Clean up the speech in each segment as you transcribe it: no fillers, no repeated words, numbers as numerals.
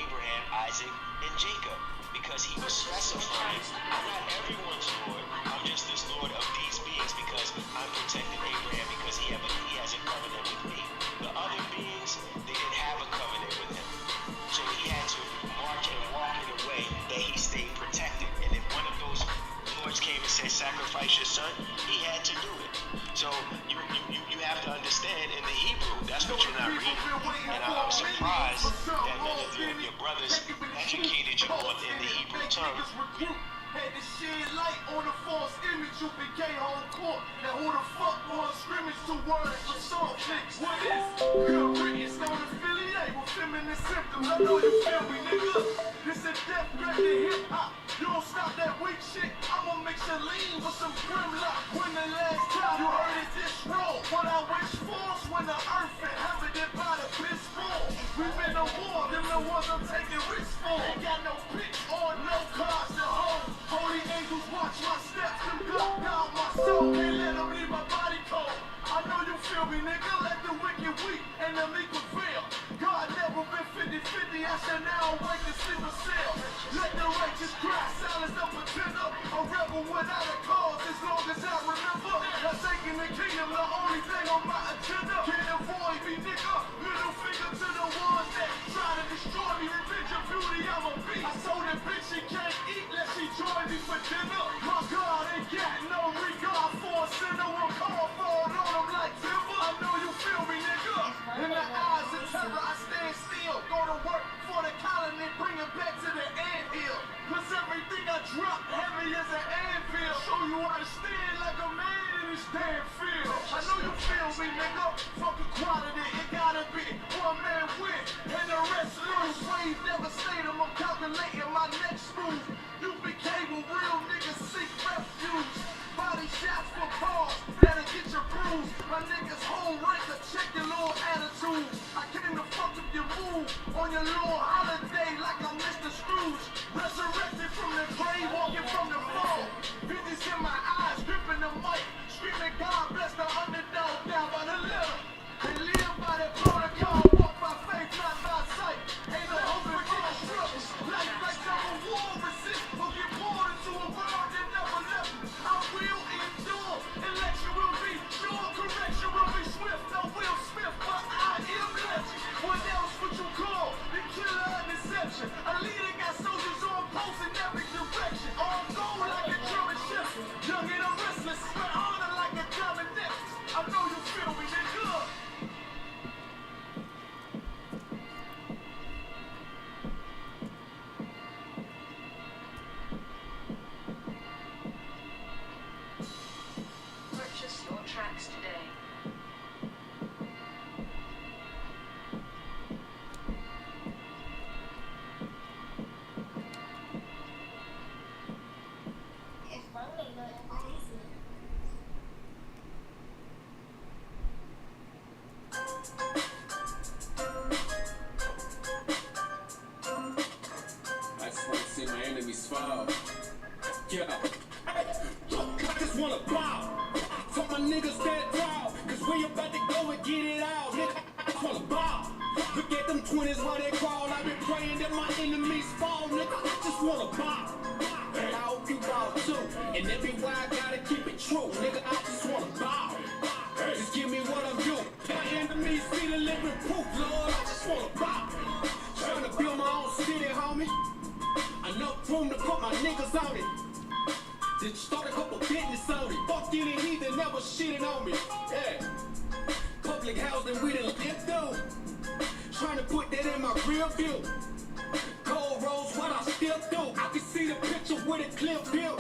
Abraham, Isaac, and Jacob, because he was specifying, I'm not everyone's Lord. I'm just this Lord of these beings because I'm protecting Abraham because he has a covenant with me. The other beings, they didn't have a covenant with him. So he had to march and walk in a way that he stayed protected. And if one of those lords came and said, sacrifice your son, he had to do it. So you have to understand in the Hebrew, that's what you're not reading. And I'm surprised that none of your brothers educated you on in the Hebrew tongue. Had to shed light on the false image you became home court. Now who the fuck wants scrimmage to words for salt niggas? What is good riddance on affiliate with feminine symptoms? I know you feel me, nigga. This is death threat to hip hop. You don't stop that weak shit, I'ma mix a lean with some grimlock. When the last time you heard it this roll, what I wish for's when the earth inhabited by the piss fall. We've been to war, them the ones I'm taking risks for. Ain't got no pitch or no cars to hold. Holy angels watch my steps, them God down my soul. Can't let them leave my body cold. I know you feel me, nigga. Let the wicked weep and the meek prevail. God never been 50-50, I shall now awake the single cell. Let the righteous cry, silence the pretender. A rebel without a cause, as long as I remember. Not taking the kingdom, the only thing on my agenda. Can't avoid me, nigga. Middle finger to the ones that try to destroy me. Revenge of beauty, I'm a beast. I told that bitch she can't eat unless she join me for dinner. My God ain't got no regard for a sinner. Will call for it on him like timber. I know you feel me, nigga. In the eyes of terror, I stand still. Go to work for the colony, bring it back to the anthill. Cause everything I drop heavy as an anvil. Show you how to stand like a man in this damn field. I know you feel me, nigga. Fuck equality, it gotta be one man win and the rest lose. Wave never stayed them, I'm calculating my next move. You became a real nigga, seek refuge. Body shots for cause, that'll get you bruised. My niggas home ranker, check your little attitude. I came to fuck up your move on your little holiday like I'm Mr. Scrooge. Resurrected from the grave, walking from the fall. Visions in my eyes, gripping the mic. Screaming, God bless the underdog down by the letter. They live by the protocol, walk by faith, not by sight. Ain't no hope for getting struggles. Life like I'm a war resist, or get poured into a world that never left me. I will endure, election will be sure, correction will be swift. No Will Smith, but I am legend. What else would you call the killer of deception? A leader got soldiers on post in every direction. All gold like a German shepherd, young and I'm restless, but honor like a diamond necklace. I know you feel me, nigga. Purchase your tracks today. I just want to see my enemies fall. Yeah. I just want to bow. Told my niggas stand tall, cause we about to go and get it out. Nigga, I just want to bow. Look at them 20s while they crawl. I've been praying that my enemies fall. Nigga, I just want to bow. And I hope you bow too. And every why I gotta keep it true. Nigga, I just want to bow. Just give me what I'm due. My enemies see the living proof, Lord. I just want to bow. Trying to build my own city, homie. Enough room to put my niggas on it. Then start a couple business on it. Fuck any heathen never shitting on me. Yeah. Public housing we done lived through. Trying to put that in my rear view. Cold rolls, what I still do. I can see the picture with a clear view.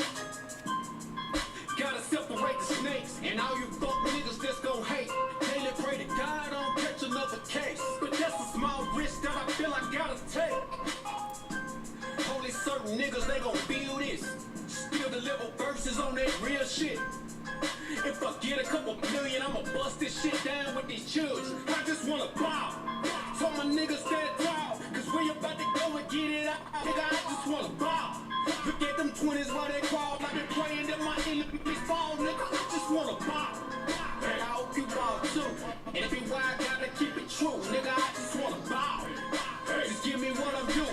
Gotta separate the snakes and all you fuck niggas that's gon' hate. Daily pray to God I don't catch another case. But that's a small risk that I feel I gotta take. Only certain niggas they gon' feel this. Still deliver verses on that real shit. If I get a couple million, I'ma bust this shit down with these children. I just wanna bow. Told my niggas stand tall, cause we about to go and get it out. Nigga, I just wanna bow. Look at them 20s while they crawl. I've been praying that my enemies fall. Nigga, I just wanna bow. And I hope you bow too. And if you why I gotta keep it true. Nigga, I just wanna bow. Just give me what I'm due.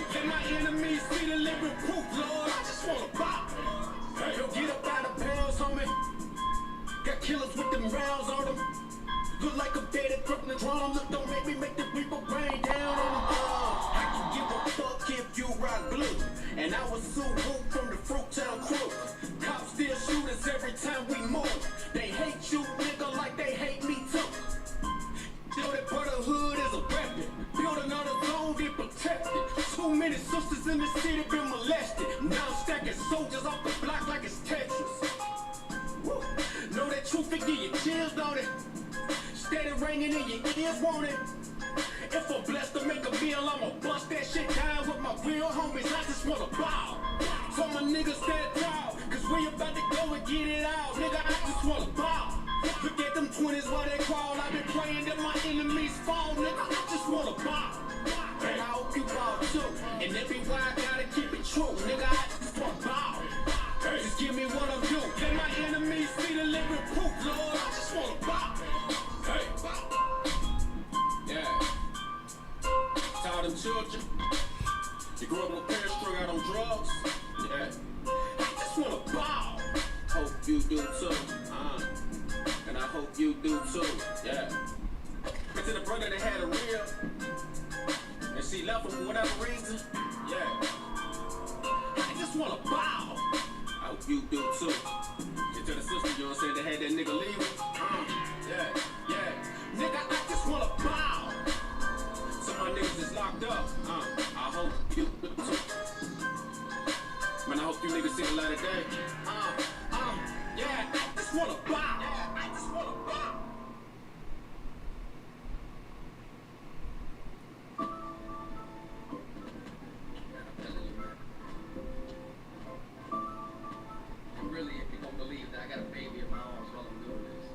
steady from the drum. Look, don't make me make the people rain down on them. I can give a fuck if you rock blue. And I was Subaru from the Fruittown crew. Cops still shoot us every time we move. They hate you, nigga, like they hate me too. Know that brotherhood is a weapon. Build another zone, get protected. Too many sisters in the city been molested. Now I'm stacking soldiers off the block like it's Tetris. Woo. Know that truth can give you chills, don't it? Steady ringing in your ears, won't it? If I'm blessed to make a meal, I'ma bust that shit down with my real homies. I just wanna bow. So my niggas stand tall, cause we about to go and get it out. Nigga, I just wanna bow. Look at them 20s while they crawl. I've been praying that my enemies fall. Nigga, I just wanna bow. And I hope you bow too. And every why I gotta keep it true. Nigga, I just wanna bow. Just give me what I'm due. Let my enemies see the living proof, Lord. I just wanna bow. Hey, yeah. Taught them children. You grew up on a parents strung out on drugs. Yeah. I just wanna bow. Hope you do too. And I hope you do too. Yeah. But to the brother that had a real, and she left him for whatever reason. Yeah. I just wanna bow. I hope you do too. And to the sister, you know what I'm saying, that had that nigga leaving. Yeah. Nigga, I just wanna bow. Some of my niggas is locked up. I hope you do too. Man, I hope you niggas see the light of day. Yeah, I just wanna bow. I just wanna bow. Really, if you don't believe that I got a baby in my arms while I'm doing this.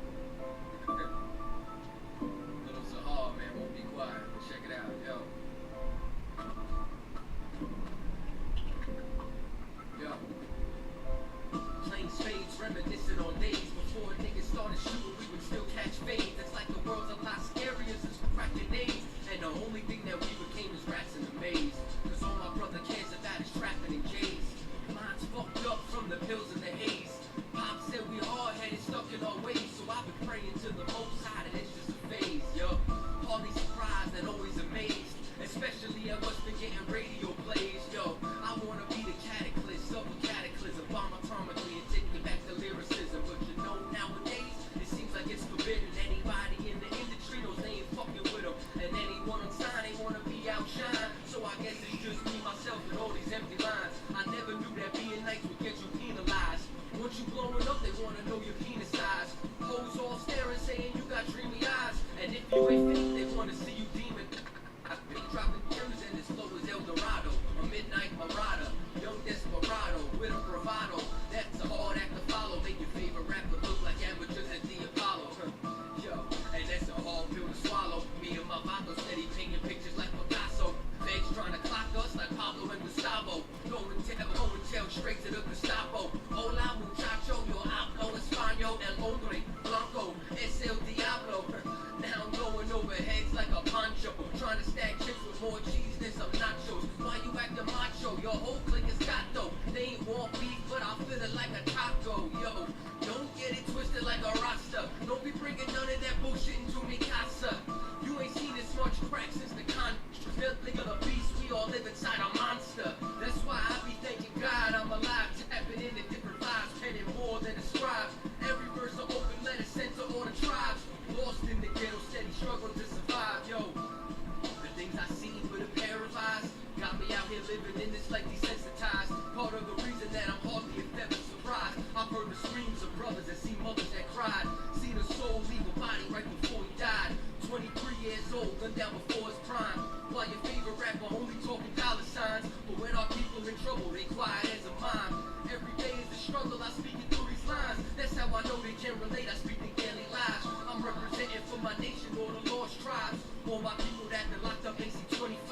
Little Sahar, man, won't be quiet. Check it out, yo. Plain spades, reminiscing on days before niggas started shooting, we would still catch fades. It's like the world's a lot scarier since we cracked grenades. And the only thing that we became is rats in the maze. Cause all my brother cares about is trapping in J's. Minds fucked up from the pills and the haze. Pop said we hard-headed, stuck in our ways. So I've been praying to the most high that it's just a phase, yo. Always surprised and always amazed. Especially at what's been getting radio plays, yo. I wanna be the cataclysm of a cataclysm. Bombatomically and taking back the lyricism. But you know nowadays, it seems like it's forbidden. Anybody in the industry knows they ain't fucking with them. And anyone on sign, they wanna be outshine. So I guess it's just me, myself, and all these empty lines. I never knew that being nice would get you penalized. Once you blowing up, they wanna know your penis size. Hoes all staring, saying you got dreamy eyes. And if you ain't fake, they wanna see you demon. I've been dropping gems and as slow as El Dorado. A midnight marauder, young desperado with a bravado. That's a hard act to follow. Make your favorite rapper look like amateurs at the Apollo. Yo, and that's a hard pill to swallow. Me and my vato steady painting pictures like Picasso. Feds trying to clock us like Pablo and Gustavo. Go and tell straight to the Gestapo. Hola muchacho, yo hablo español, el hombre blanco, es el diablo. Now I'm going over heads like a poncho. Trying to stack chips with more cheese than some nachos. Why you acting macho? Your whole clique is gato. They ain't want beef, but I'll feel it like a taco. Yo, don't get it twisted like a rasta. Don't be bringing none of that bullshit into mi casa. You ain't seen this much crack since the con. Nigga, the beast, we all live inside a monster. That's why I be thanking God I'm alive. Tapping into different lives, penning more than a scribe. Every verse an open letter sent to all the tribes. Lost in the ghetto, steady struggling to survive. Yo, the things I seen with a pair of eyes got me out here living in this like desensitized. Part of the reason that I'm hardly if ever surprised. I've heard the screams of brothers and seen mothers that cried. Seen a soul leave a body right before he died. 23 years old, gunned down before his prime. While your favorite rapper only talking dollar signs. But when our people in trouble, they quiet as a mime. Every day is a struggle, I speak it through these lines. That's how I know they can relate, I speak the daily lives. I'm representing for my nation, all the lost tribes. All my people that been locked up AC 25.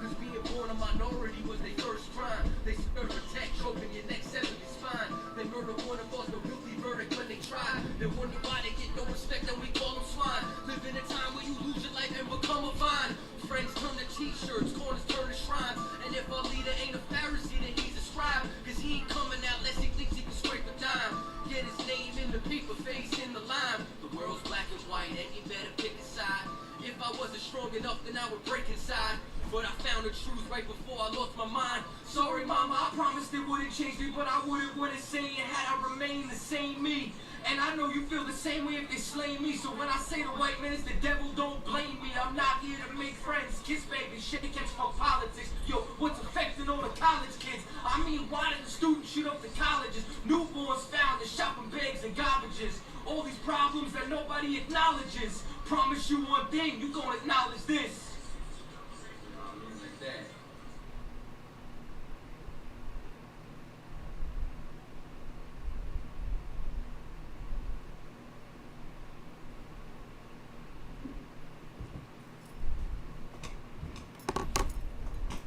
Cause being born a minority was their first crime. They serve a tech, choking your neck, sever your spine. They murder one of us, no guilty verdict when they try. They wonder why they get no respect and we call them swine. Live in a time where you lose your life and become a vine. Friends turn to t-shirts, corners turn to shrines. And if our leader ain't a Pharisee, then he's a scribe. Cause he ain't coming out unless he thinks he can scrape a dime. Get his name in the paper, face in the line. The world's black and white and you better pick a side. right before I lost my mind. Sorry, mama, I promised it wouldn't change me, but I wouldn't want to say it had I remained the same me. And I know you feel the same way if they slay me. So when I say the white man is the devil, don't blame me. I'm not here to make friends, kiss baby, shit catch for politics. Yo, what's affecting all the college kids? I mean, why did the students shoot up the colleges? Newborns found in shopping bags and garbages. All these problems that nobody acknowledges. Promise you one thing, you gonna acknowledge this. Like that.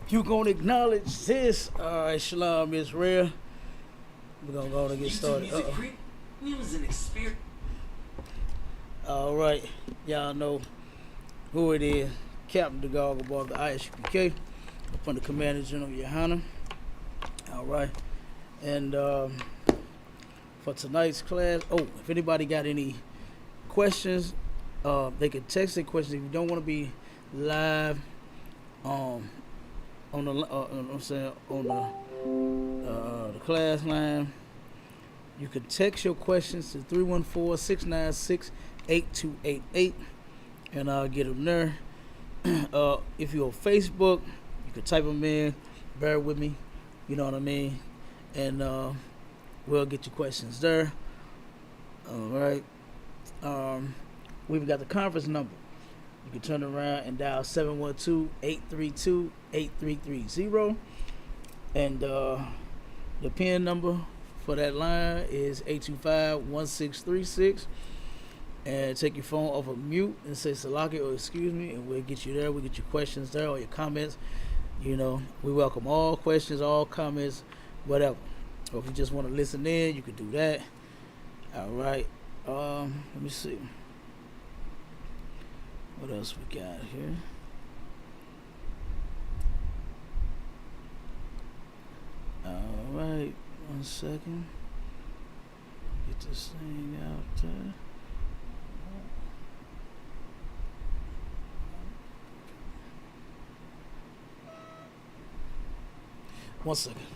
You gonna acknowledge this? All right, Shalom Israel. We're gonna go and get started. All right, y'all know who it is. Captain DeGog above the ISUPK, up under Commander General Yohana. All right, and for tonight's class, if anybody got any questions, they can text their questions. If you don't want to be live, on the class line, you can text your questions to 314-696-8288, and I'll get them there. If you're on Facebook, you can type them in. Bear with me, you know what I mean, and we'll get your questions there. All right. We've got the conference number. You can turn around and dial 712-832-8330. And the PIN number for that line is 825-1636. And take your phone off of mute and say Salaki or excuse me, and we'll get you there. We'll get your questions there or your comments. You know, we welcome all questions, all comments, whatever. Or if you just want to listen in, you can do that. All right. Let me see. What else we got here? All right, 1 second. Get this thing out there. 1 second.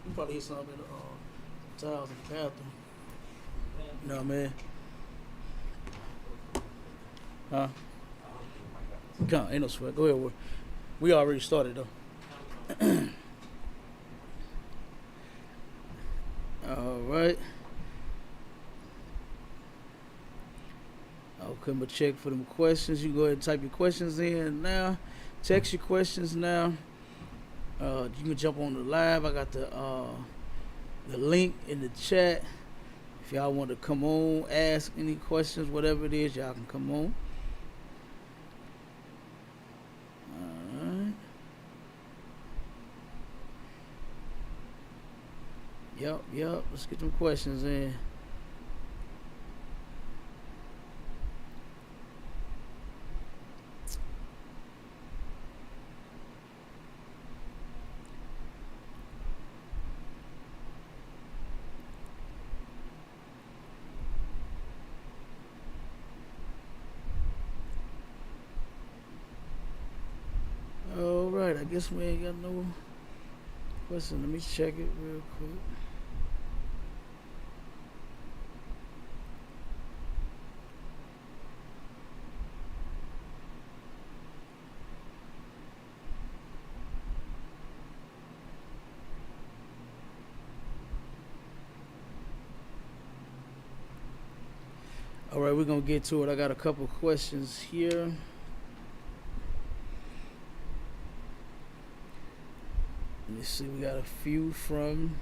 You probably hit something in the tiles in the bathroom. You know what I mean? Huh? Come on, ain't no sweat. Go ahead. We already started though. All right. Okay, but check for them questions. You go ahead and type your questions in now. Text your questions now. You can jump on the live. I got the link in the chat. If y'all want to come on, ask any questions, whatever it is, y'all can come on. Alright. Yep. Let's get them questions in. I guess we ain't got no question. Let me check it real quick. All right, we're gonna get to it. I got a couple questions here. Let me see, we got a few from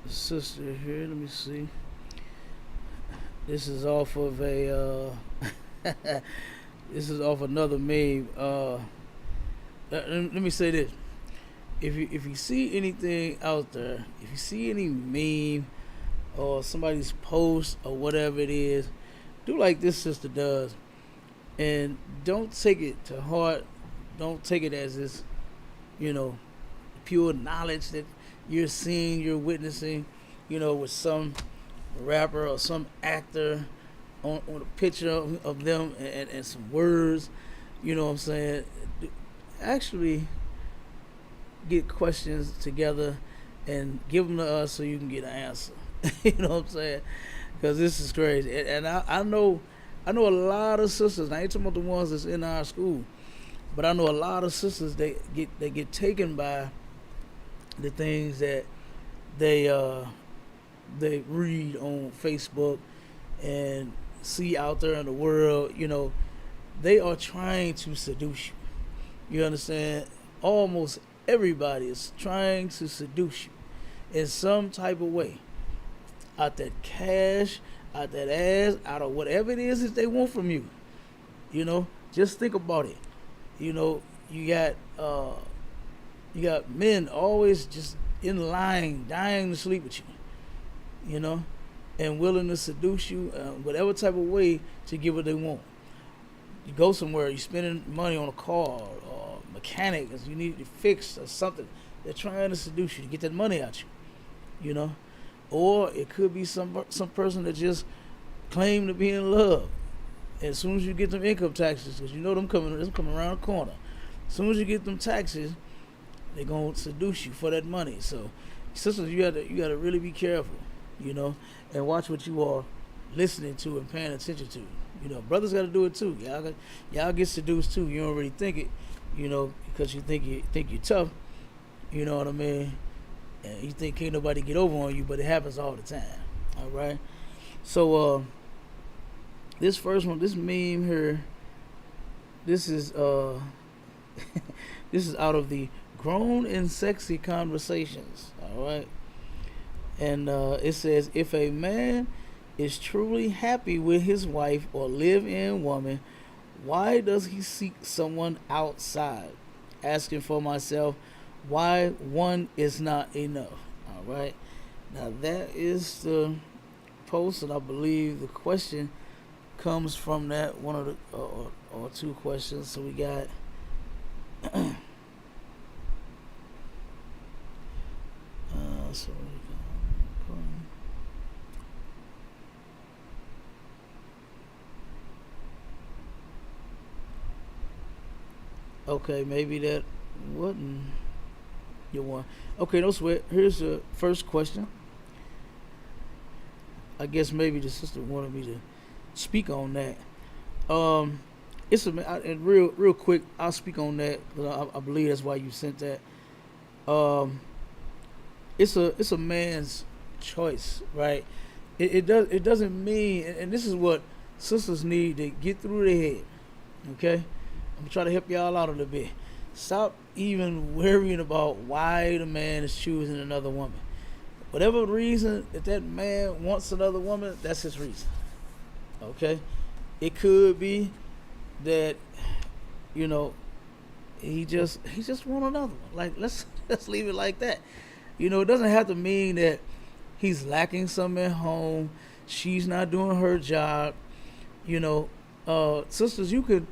the sister here. Let me see. This is off of a This is off another meme. Let me say this: if you see anything out there, if you see any meme or somebody's post or whatever it is, do like this sister does, and don't take it to heart. Don't take it as this, pure knowledge that you're seeing, you're witnessing, with some rapper or some actor on a picture of them and some words. You know what I'm saying? Actually get questions together and give them to us so you can get an answer. You know what I'm saying? Because this is crazy. And I know a lot of sisters. I ain't talking about the ones that's in our school, but I know a lot of sisters. They get taken by the things that they read on Facebook and see out there in the world. They are trying to seduce you. You understand? Almost everybody is trying to seduce you in some type of way. Out that cash, out that ass, out of whatever it is that they want from you. Just think about it. You got men always just in line, dying to sleep with you. And willing to seduce you whatever type of way to get what they want. You go somewhere, you're spending money on a car or mechanic because you need it fixed or something. They're trying to seduce you to get that money out you. Or it could be some person that just claim to be in love. As soon as you get them income taxes, because them coming around the corner. As soon as you get them taxes, they're gonna seduce you for that money. So, sisters, you gotta really be careful, and watch what you are listening to and paying attention to. Brothers got to do it too. Y'all get seduced too. You don't really think it, because you think you're tough. You know what I mean? And you think can't nobody get over on you, but it happens all the time. All right. So this first one, this meme here, this is this is out of the Grown and Sexy Conversations. All right. And it says, if a man is truly happy with his wife or live-in woman, why does he seek someone outside? Asking for myself, why one is not enough. All right. Now that is the post, and I believe the question comes from that one of the or two questions. So we got okay, maybe that wasn't your one. Okay, no sweat. Here's the first question. I guess maybe the sister wanted me to speak on that. And real quick, I'll speak on that. I believe that's why you sent that. It's a man's choice, right? It doesn't mean, and this is what sisters need to get through their head. Okay, I'm gonna try to help y'all out a little bit. Stop even worrying about why the man is choosing another woman. Whatever reason that man wants another woman, that's his reason. Okay, it could be that he just want another one. Like let's leave it like that. It doesn't have to mean that he's lacking something at home. She's not doing her job. Sisters, you could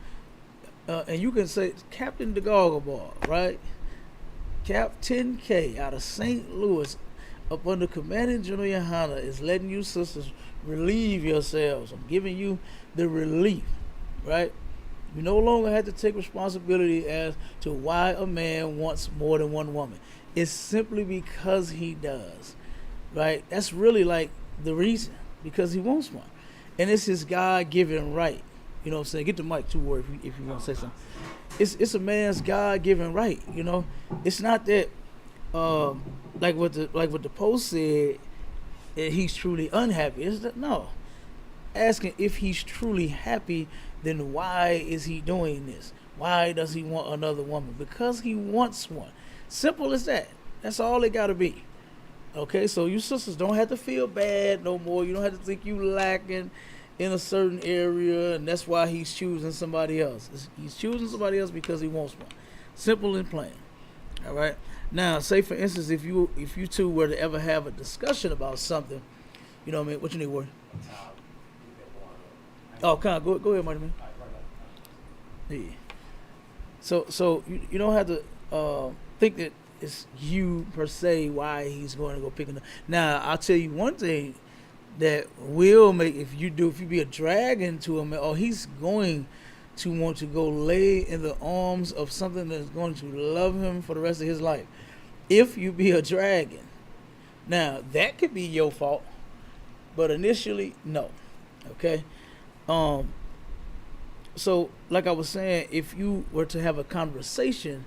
and you can say Captain the Goggle Ball, right? Captain K out of St. Louis, up under Commanding General Yohana, is letting you sisters relieve yourselves. I'm giving you the relief, right? You no longer have to take responsibility as to why a man wants more than one woman. It's simply because he does, right? That's really like the reason, because he wants one. And it's his God-given right. You know what I'm saying? Get the mic too, Ward, if you want to say something. It's a man's God-given right. It's not that like what the post said, that he's truly unhappy. It's that no. Asking if he's truly happy, then why is he doing this? Why does he want another woman? Because he wants one. Simple as that. That's all it gotta be. Okay, so you sisters don't have to feel bad no more. You don't have to think you lacking. in a certain area, and that's why he's choosing somebody else. He's choosing somebody else because he wants one. Simple and plain. All right. Now, say for instance, if you two were to ever have a discussion about something, you know what I mean? What you need, Warren? Oh, come on, go ahead, Marty, man. Yeah. So you don't have to think that it's you per se why he's going to go pick up. Now, I'll tell you one thing that will make, if you be a dragon to him, or he's going to want to go lay in the arms of something that's going to love him for the rest of his life. If you be a dragon. Now, that could be your fault, but initially, no. Okay? So, like I was saying, if you were to have a conversation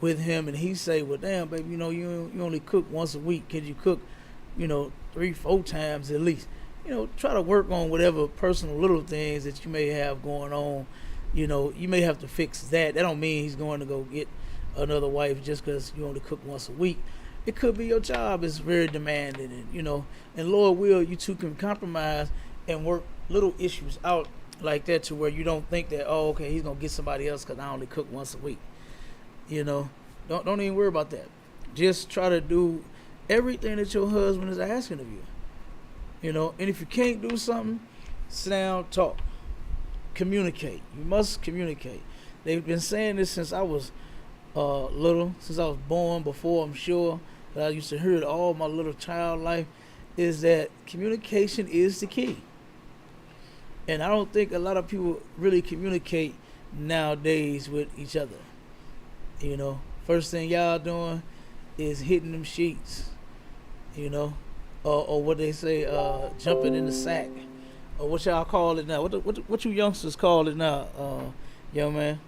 with him and he say, well, damn, baby, you only cook once a week. Could you cook, 3-4 times at least? Try to work on whatever personal little things that you may have going on. You may have to fix that. That don't mean he's going to go get another wife just because you only cook once a week. It could be your job is very demanding, and Lord will, you two can compromise and work little issues out like that to where you don't think that, oh, okay, he's going to get somebody else because I only cook once a week. Don't even worry about that. Just try to do everything that your husband is asking of you. And if you can't do something, sit down, talk. Communicate. You must communicate. They've been saying this since I was little, since I was born, before I'm sure that I used to hear it all my little child life, is that communication is the key. And I don't think a lot of people really communicate nowadays with each other. First thing y'all doing is hitting them sheets, or what they say, jumping in the sack. Or what y'all call it now? What you youngsters call it now, young man?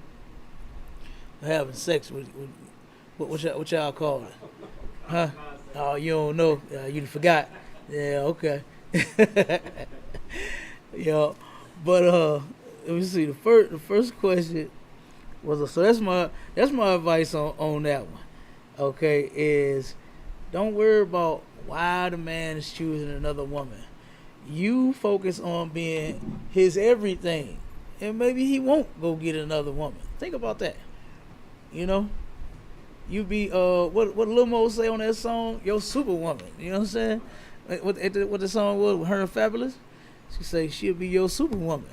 Having sex with what y'all call it? Huh? Oh, you don't know? You forgot? Yeah, okay. But let me see. The first question was so that's my advice on that one. Okay, is don't worry about why the man is choosing another woman. You focus on being his everything, and maybe he won't go get another woman. Think about that. You be what Lil Mo say on that song, your superwoman. You know what I'm saying? What the song was, Her and Fabulous. She say she'll be your superwoman.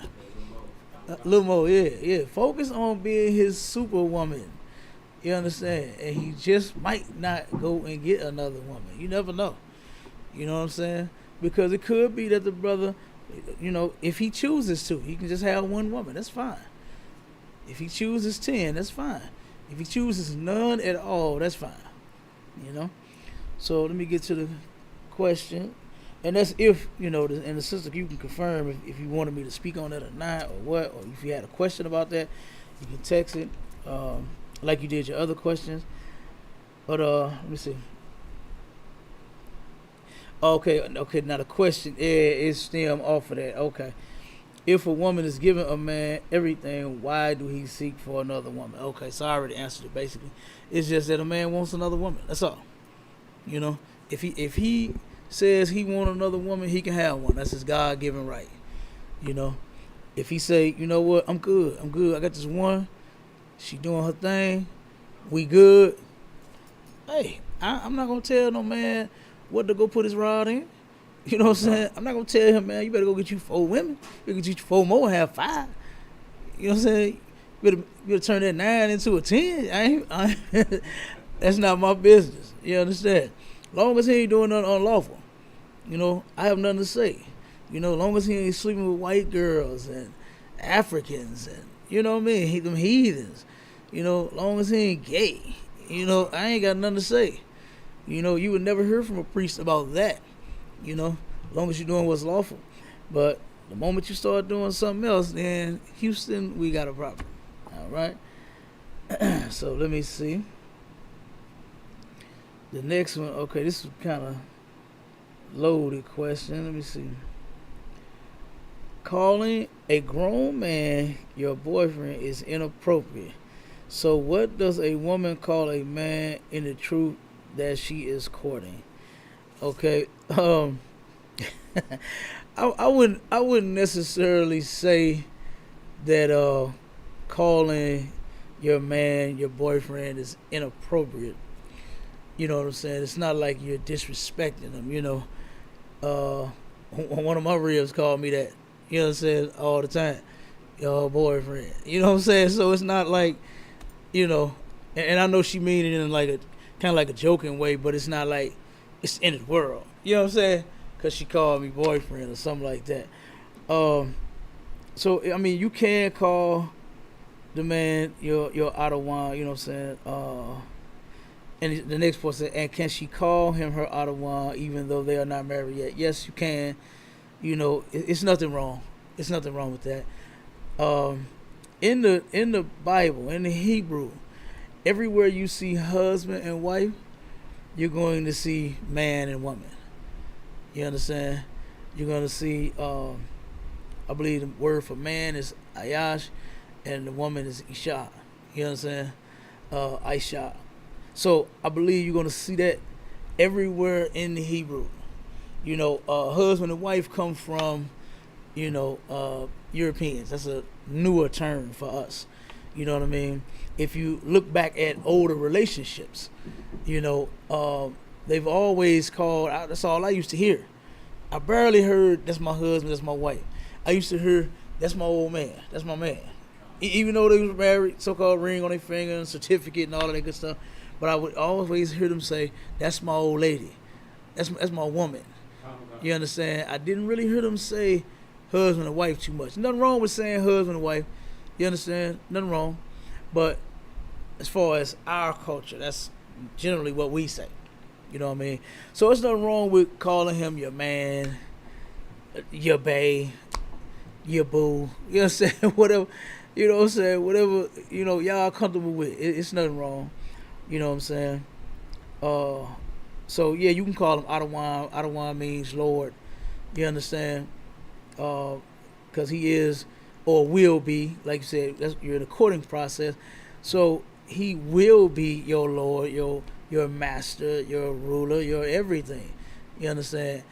Lil Mo, yeah. Focus on being his superwoman. You understand? And he just might not go and get another woman. You never know. You know what I'm saying? Because it could be that the brother, if he chooses to, he can just have one woman. That's fine. If he chooses 10, that's fine. If he chooses none at all, that's fine. So let me get to the question. And that's if, and the sister, you can confirm if you wanted me to speak on that or not, or what, or if you had a question about that, you can text it, like you did your other questions. But let me see. Okay. Now the question is stem off of that. Okay, if a woman is giving a man everything, why do he seek for another woman? Okay, so I already answered it. Basically, it's just that a man wants another woman. That's all. If he says he wants another woman, he can have one. That's his God-given right. If he say, you know what, I'm good. I got this one. She doing her thing. We good. Hey, I'm not gonna tell no man what to go put his rod in. You know what I'm saying? I'm not gonna tell him, man, you better go get you 4 women. You can get you 4 more, have 5. You know what I'm saying? You better turn that 9 into a 10. That's not my business. You understand? Long as he ain't doing nothing unlawful, I have nothing to say. Long as he ain't sleeping with white girls and Africans and, you know what I mean, them heathens. Long as he ain't gay, I ain't got nothing to say. You would never hear from a priest about that. As long as you're doing what's lawful. But the moment you start doing something else, then Houston, we got a problem. All right. So let me see. The next one, okay, this is kind of loaded question. Let me see. Calling a grown man your boyfriend is inappropriate. So what does a woman call a man in the truth that she is courting? Okay. I wouldn't necessarily say that calling your man your boyfriend is inappropriate. You know what I'm saying? It's not like you're disrespecting him. One of my ribs called me that. You know what I'm saying? All the time, your boyfriend. You know what I'm saying? So it's not like, and I know she mean it in like a kind of like a joking way, but it's not like it's the end of the world. You know what I'm saying? Because she called me boyfriend or something like that. So I mean, you can call the man your Ottawa. You know what I'm saying? And the next part said, and can she call him her Ottawa even though they are not married yet? Yes, you can. It's nothing wrong. It's nothing wrong with that. In the Bible, in the Hebrew, everywhere you see husband and wife, you're going to see man and woman. You understand? You're going to see, I believe the word for man is Ayash, and the woman is Isha. You understand? Aisha. So I believe you're going to see that everywhere in the Hebrew. Husband and wife come from, Europeans. That's a newer term for us. You know what I mean? If you look back at older relationships, they've always called, that's all I used to hear. I barely heard, that's my husband, that's my wife. I used to hear, that's my old man, that's my man. Even though they was married, so-called ring on their finger and certificate and all of that good stuff. But I would always hear them say, that's my old lady. That's my woman. You understand? I didn't really hear them say husband and wife too much. Nothing wrong with saying husband and wife. You understand? Nothing wrong. But as far as our culture, that's generally what we say. You know what I mean? So there's nothing wrong with calling him your man, your bae, your boo. You know what I'm saying? Whatever. You know what I'm saying? Whatever, y'all comfortable with. It's nothing wrong. You know what I'm saying? So yeah, you can call him Ottawa. Ottawa means Lord. You understand? Because he is or will be, like you said, you're in the courting process. So he will be your Lord, your master, your ruler, your everything. You understand?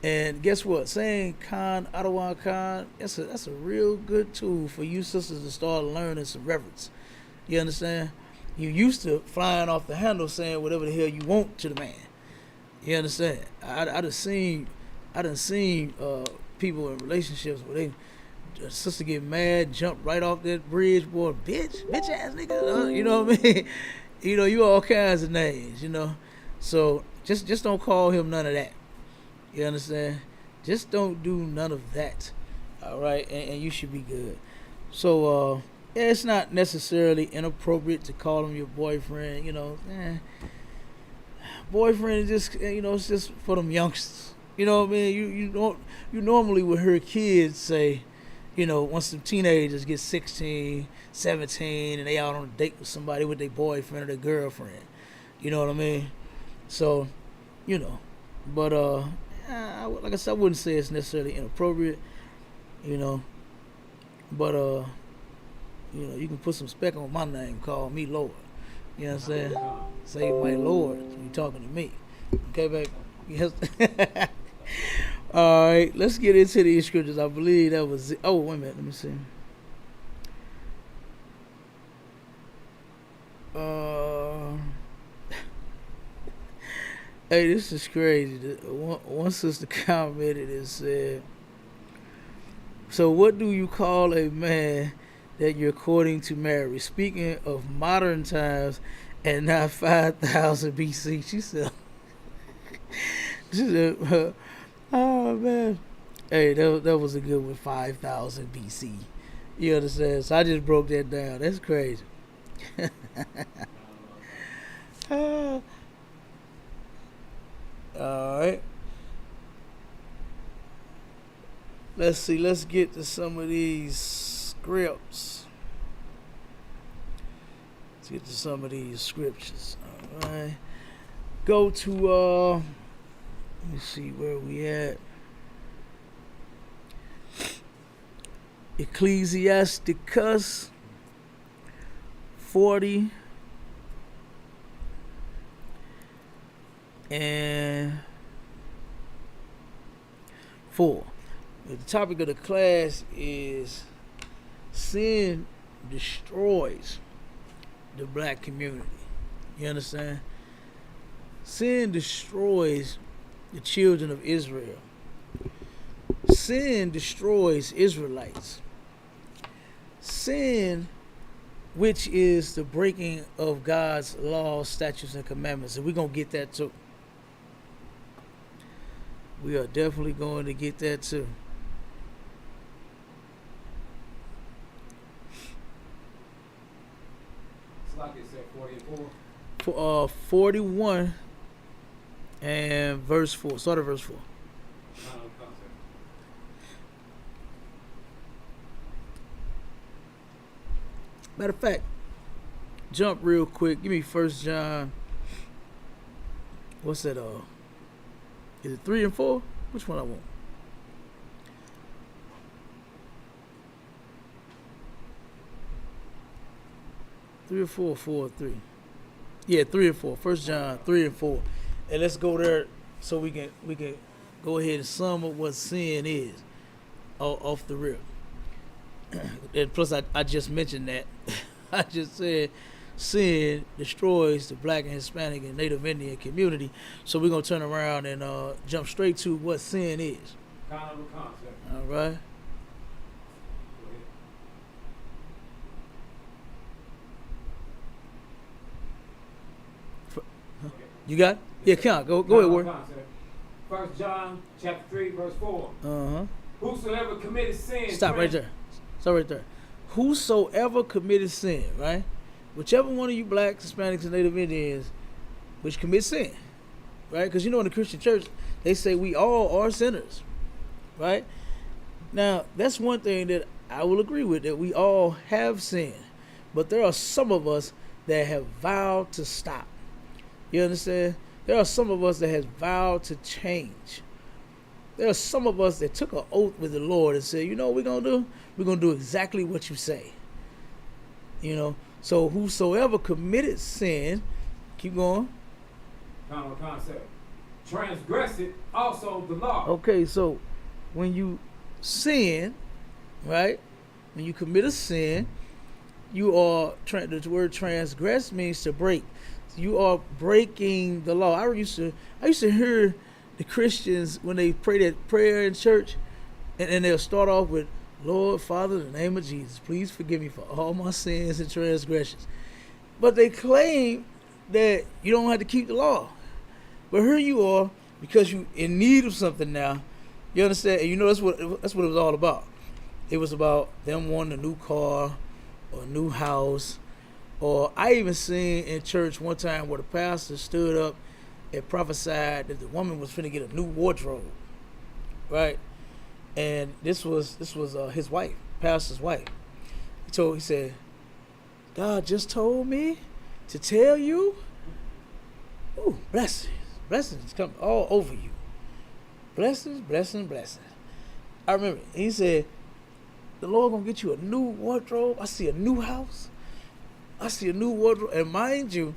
And guess what? Saying Khan, Ottawa Khan, that's a real good tool for you sisters to start learning some reverence. You understand? You used to flying off the handle saying whatever the hell you want to the man. You understand? I done seen people in relationships where the sister get mad, jump right off that bridge, boy, bitch ass nigga. You know what I mean? You all kinds of names. So just don't call him none of that. You understand? Just don't do none of that. All right, and you should be good. So yeah, it's not necessarily inappropriate to call him your boyfriend. Boyfriend is just, it's just for them youngsters. You know what I mean? You normally would hear kids say, once some teenagers get 16, 17, and they out on a date with somebody with their boyfriend or their girlfriend. You know what I mean? So, but like I said, I wouldn't say it's necessarily inappropriate. But you can put some speck on my name, call me Lord. You know what I'm saying? Say my Lord, you talking to me. Okay, baby? Yes. All right, let's get into these scriptures. I believe that was it. Oh, wait a minute. Let me see. Hey, this is crazy. One sister commented and said, so what do you call a man that you're courting to marry? Speaking of modern times and not 5,000 BC. She said, oh man. Hey, that was a good one, 5,000 BC. You understand? So I just broke that down. That's crazy. Alright. Let's see. Let's get to some of these scripts. Let's get to some of these scriptures. Alright. Go to, let me see where we at. Ecclesiasticus 40 and 4. The topic of the class is sin destroys the black community. You understand? Sin destroys the children of Israel. Sin destroys Israelites. Sin, which is the breaking of God's laws, statutes, and commandments. And we're going to get that too. We are definitely going to get that too. It's like it said 44. For 41 and verse 4. Start at verse 4. Concept. Matter of fact, jump real quick. Give me 1 John. What's that? Is it 3 and 4? Which one I want? Three or four, 4 or 3. Yeah, 3 and 4. 1 John 3 and 4. And let's go there so we can go ahead and sum up what sin is off the rip. And plus, I just mentioned that. I just said sin destroys the black and Hispanic and Native Indian community. So we're going to turn around and jump straight to what sin is. Kind of a concept. All right? Go ahead. You got it? Yeah, count. Go ahead, Ward. Concept. 1 John chapter 3, verse 4. Uh-huh. Whosoever committed sin. Stop right there. Stop right there. Whosoever committed sin, right? Whichever one of you blacks, Hispanics, and Native Indians which commit sin, right? Because you know in the Christian church, they say we all are sinners, right? Now, that's one thing that I will agree with, that we all have sinned. But there are some of us that have vowed to stop. You understand? There are some of us that has vowed to change. There are some of us that took an oath with the Lord and said, you know what we're going to do? We're going to do exactly what you say. You know? So whosoever committed sin, keep going. Kind of a concept. Transgress it, also the law. Okay, so when you sin, right? When you commit a sin, you are, the word transgress means to break. You are breaking the law. I used to hear the Christians when they pray that prayer in church, and they'll start off with, Lord, Father, in the name of Jesus, please forgive me for all my sins and transgressions. But they claim that you don't have to keep the law. But here you are, because you in need of something now. You understand? And you know that's what it was all about. It was about them wanting a new car or a new house. Or I even seen in church one time where the pastor stood up and prophesied that the woman was finna get a new wardrobe, right? And this was his wife, pastor's wife. He said, God just told me to tell you, ooh, blessings come all over you. Blessings. I remember he said, the Lord gonna get you a new wardrobe. I see a new house. I see a new wardrobe. And mind you,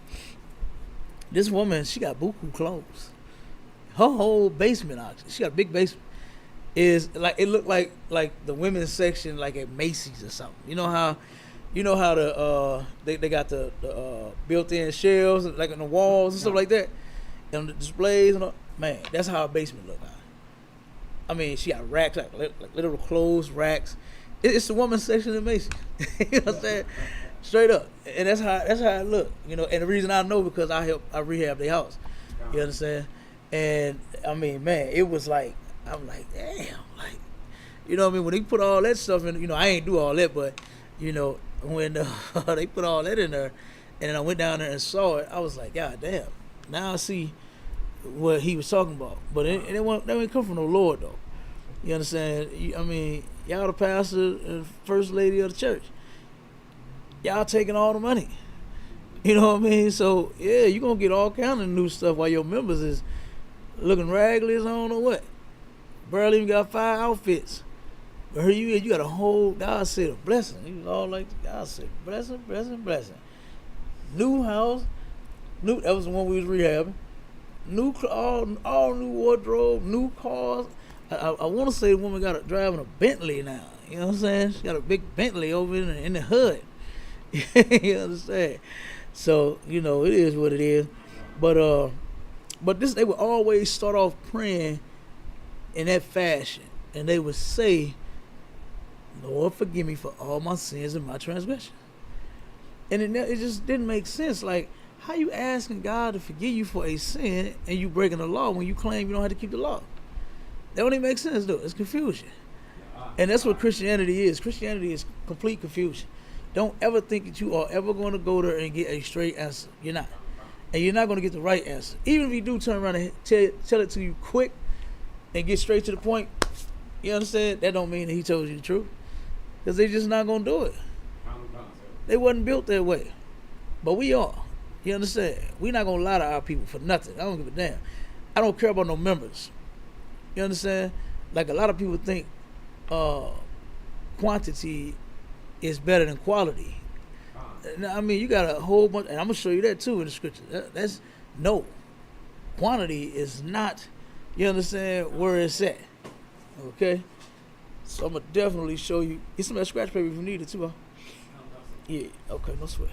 this woman, she got buku clothes. Her whole basement, actually, she got a big basement, is like, it looked like the women's section like at Macy's or something. You know how they got the built-in shelves like on the walls and stuff like that, and the displays and all. Man, that's how her basement looked like. I mean, she got racks, like little clothes racks. It's the woman's section at Macy's. You know what I'm saying? Straight up. And that's how it looked. You know, and the reason I know, because I rehab their house. You understand? And I mean, man, it was like, I'm like, damn, like, you know what I mean? When they put all that stuff in, you know, I ain't do all that, but you know, when they put all that in there, and then I went down there and saw it, I was like, God damn. Now I see what he was talking about. But it didn't come from the Lord though. You understand? I mean, y'all the pastor and first lady of the church. Y'all taking all the money. You know what I mean? So, yeah, you're going to get all kind of new stuff while your members is looking raggedy as I don't know what. Barely even got 5 outfits. But here you got a whole, God said a blessing. He was all like, God said, blessing. New house. That was the one we was rehabbing. All new wardrobe, new cars. I want to say the woman got driving a Bentley now. You know what I'm saying? She got a big Bentley over in the hood. You understand? So you know it is what it is. But this they would always start off praying in that fashion, and they would say, "Lord, forgive me for all my sins and my transgressions." And it just didn't make sense. Like, how you asking God to forgive you for a sin and you breaking the law when you claim you don't have to keep the law? That don't even make sense, though. It's confusion. And that's what Christianity is. Christianity is complete confusion. Don't ever think that you are ever going to go there and get a straight answer. You're not. And you're not going to get the right answer. Even if you do turn around and tell it to you quick and get straight to the point, you understand? That don't mean that he told you the truth. Because they just not going to do it. They wasn't built that way. But we are. You understand? We're not going to lie to our people for nothing. I don't give a damn. I don't care about no members. You understand? Like a lot of people think quantity is better than quality. I mean, you got a whole bunch, and I'm going to show you that too in the scripture. That's no. Quantity is not, you understand, where it's at. Okay? So I'm going to definitely show you. Get some of that scratch paper if you need it too, huh? Yeah, okay, no sweat.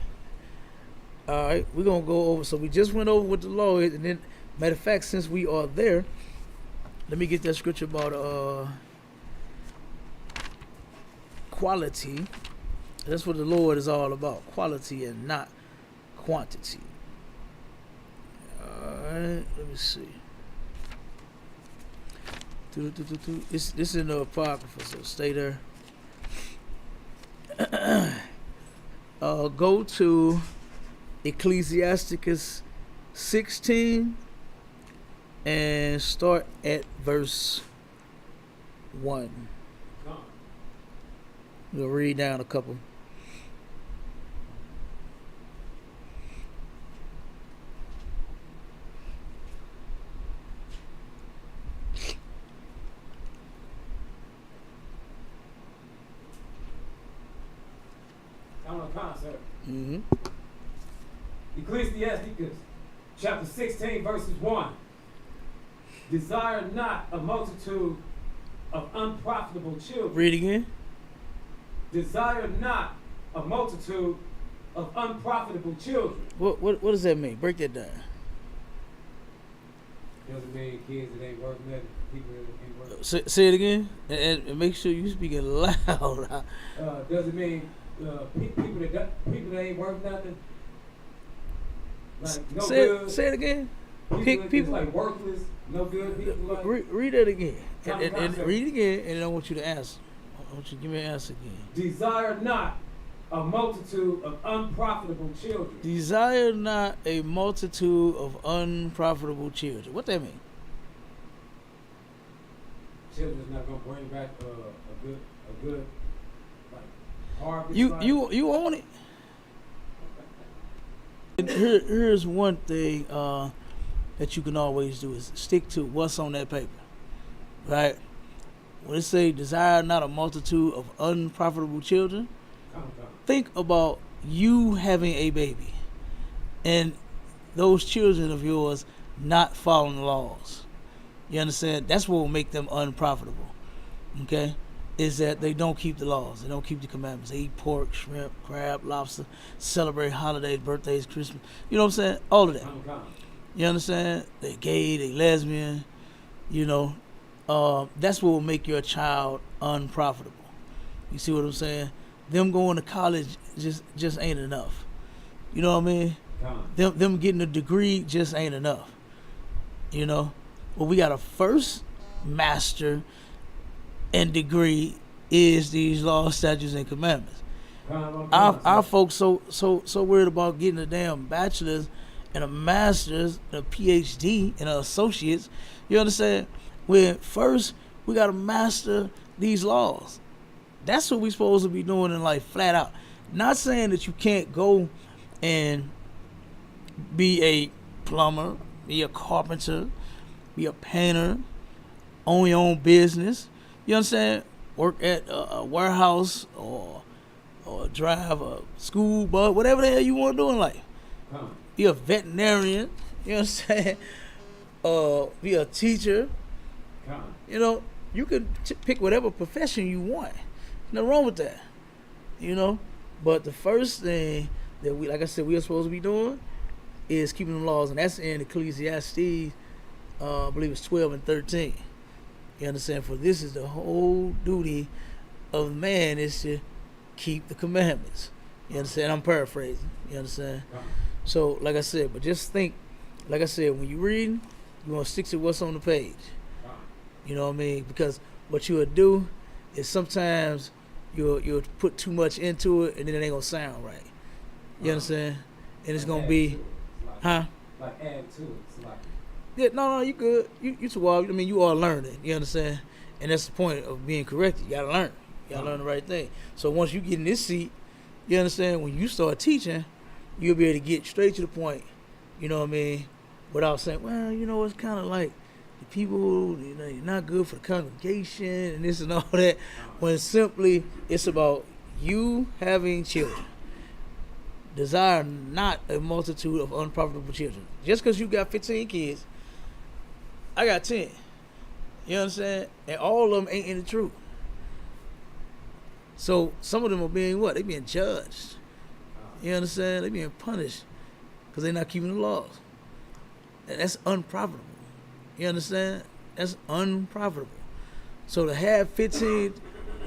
All right, we're going to go over. So we just went over what the law is, and then, matter of fact, since we are there, let me get that scripture about quality. That's what the Lord is all about, quality and not quantity. All right, let me see. This is in the Apocrypha, so stay there. Go to Ecclesiasticus 16 and start at verse 1. We'll read down a couple. Concept. Mm-hmm. Ecclesiasticus chapter 16 verses 1. Desire not a multitude of unprofitable children. Read again. Desire not a multitude of unprofitable children. What does that mean? Break that down. Doesn't mean kids that ain't worth nothing. People that ain't worth. Say it again, and make sure you speak it loud. Doesn't mean people that ain't worth nothing. Like no good. Say it again. People like worthless, no good people. Like read it again, and read it again, and I want you to answer. I want you to give me an answer again. Desire not a multitude of unprofitable children. Desire not a multitude of unprofitable children. What that mean? Children's not gonna bring back a good like harvest. You own it. Here's one thing that you can always do is stick to what's on that paper, right? When it say desire not a multitude of unprofitable children, think about you having a baby and those children of yours not following the laws. You understand? That's what will make them unprofitable. Okay? Is that they don't keep the laws. They don't keep the commandments. They eat pork, shrimp, crab, lobster, celebrate holidays, birthdays, Christmas. You know what I'm saying? All of that. You understand? They gay, they lesbian, you know. That's what will make your child unprofitable. You see what I'm saying? Them going to college just ain't enough. You know what I mean? Them getting a degree just ain't enough. You know? Well, we got a first master and degree is these laws, statutes, and commandments. Our folks so worried about getting a damn bachelor's and a master's and a PhD and an associate's. You understand? When first we gotta master these laws. That's what we supposed to be doing in life, flat out. Not saying that you can't go and be a plumber, be a carpenter, be a painter, own your own business. You understand? Work at a warehouse or drive a school bus, whatever the hell you want to do in life. Be a veterinarian. You know what I'm saying? Be a teacher. You know, you could pick whatever profession you want. Nothing wrong with that, you know. But the first thing that we, like I said, we are supposed to be doing is keeping the laws, and that's in Ecclesiastes. I believe it's 12 and 13. You understand? For this is the whole duty of man is to keep the commandments. You understand? I'm paraphrasing. You understand? So, like I said, but just think, like I said, when you read, you want to stick to what's on the page. You know what I mean? Because what you would do is sometimes you'll put too much into it, and then it ain't gonna sound right. You understand? And it's gonna be, huh? Like add to it. It's like, Yeah, no, you good. You too wild. I mean, you are learning. You understand? And that's the point of being corrected. You gotta learn. You gotta learn the right thing. So once you get in this seat, you understand, when you start teaching, you'll be able to get straight to the point. You know what I mean? Without saying, well, you know, it's kind of like the people, you know, you're not good for the congregation and this and all that. When simply it's about you having children. Desire not a multitude of unprofitable children. Just because you got 15 kids, I got 10. You understand? And all of them ain't in the truth. So some of them are being what? They being judged. You understand? They being punished because they're not keeping the laws. And that's unprofitable. You understand? That's unprofitable. So to have 15,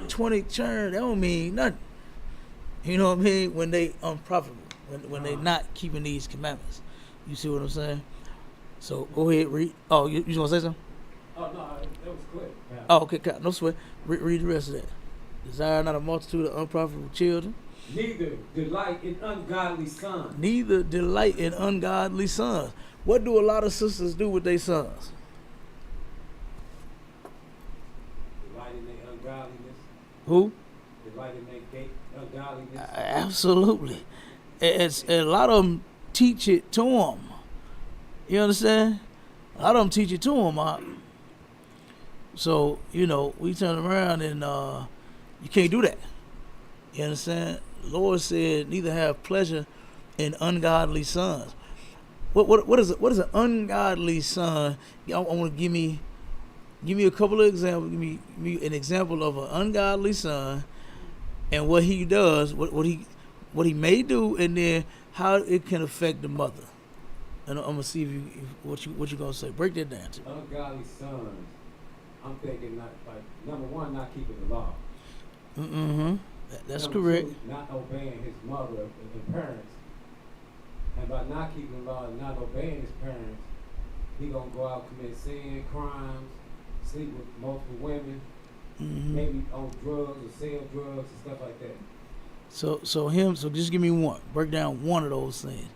20 churn, that don't mean nothing. You know what I mean? When they unprofitable, when they not keeping these commandments. You see what I'm saying? So go ahead, read. Oh, you want to say something? oh no, that was quick. Yeah. Oh, okay, no sweat. Read the rest of that. Desire not a multitude of unprofitable children. Neither delight in ungodly sons. Neither delight in ungodly sons. What do a lot of sisters do with their sons? Delight in their ungodliness. Who? Delight in their ungodliness. Absolutely. And a lot of them teach it to them. You understand? A lot of them teach it to them. So, you know, we turn around and you can't do that. You understand? The Lord said, neither have pleasure in ungodly sons. What is an ungodly son? I want to give me a couple of examples. Give me an example of an ungodly son and what he does, what he may do, and then how it can affect the mother. And I'm gonna see what you gonna say. Break that down to me. Ungodly sons. I'm thinking not like number one, not keeping the law. Mm-hmm. That's Number correct. two, not obeying his mother and parents. And by not keeping the law and not obeying his parents, he gonna go out and commit sin, crimes, sleep with multiple women, maybe on drugs or sell drugs and stuff like that. So just give me one. Break down one of those things.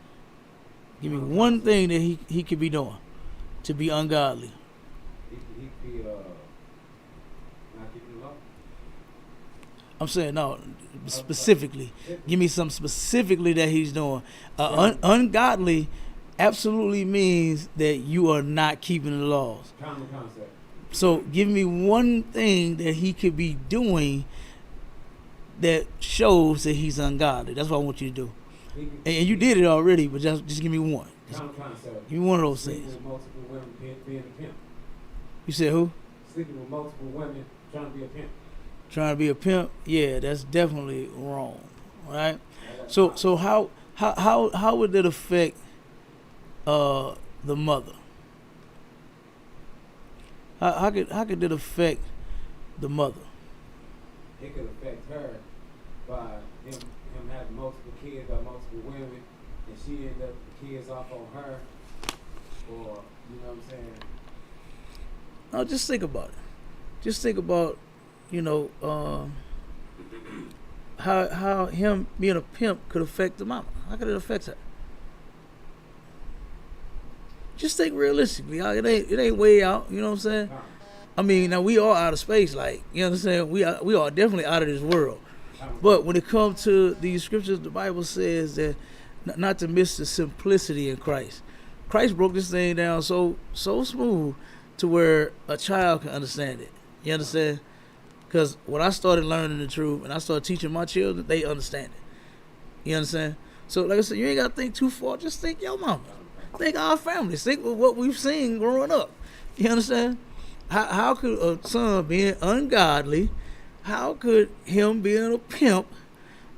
Give me one thing that he could be doing to be ungodly. He could be not keeping the law. I'm saying no, specifically. Give me something specifically that he's doing. Ungodly absolutely means that you are not keeping the laws. Common concept. So give me one thing that he could be doing that shows that he's ungodly. That's what I want you to do. And you did it already, but just give me one. Common concept. Give me one of those Sleeping things. with multiple women, being a pimp. You said who? Sleeping with multiple women, trying to be a pimp. Trying to be a pimp? Yeah, that's definitely wrong. Right? So how would that affect the mother? How could that affect the mother? It could affect her by him having multiple kids by multiple women, and she end up the kids off on her, or you know what I'm saying? No, just think about it. Just think about, you know, how him being a pimp could affect the mama. How could it affect her? Just think realistically. It ain't way out. You know what I'm saying? I mean, now we are out of space. Like, you understand? We are definitely out of this world. But when it comes to these scriptures, the Bible says that not to miss the simplicity in Christ. Christ broke this thing down so smooth to where a child can understand it. You understand? Because when I started learning the truth and I started teaching my children, they understand it. You understand? So like I said, you ain't got to think too far. Just think your mama. Think our families. Think of what we've seen growing up. You understand? How could a son being ungodly, how could him being a pimp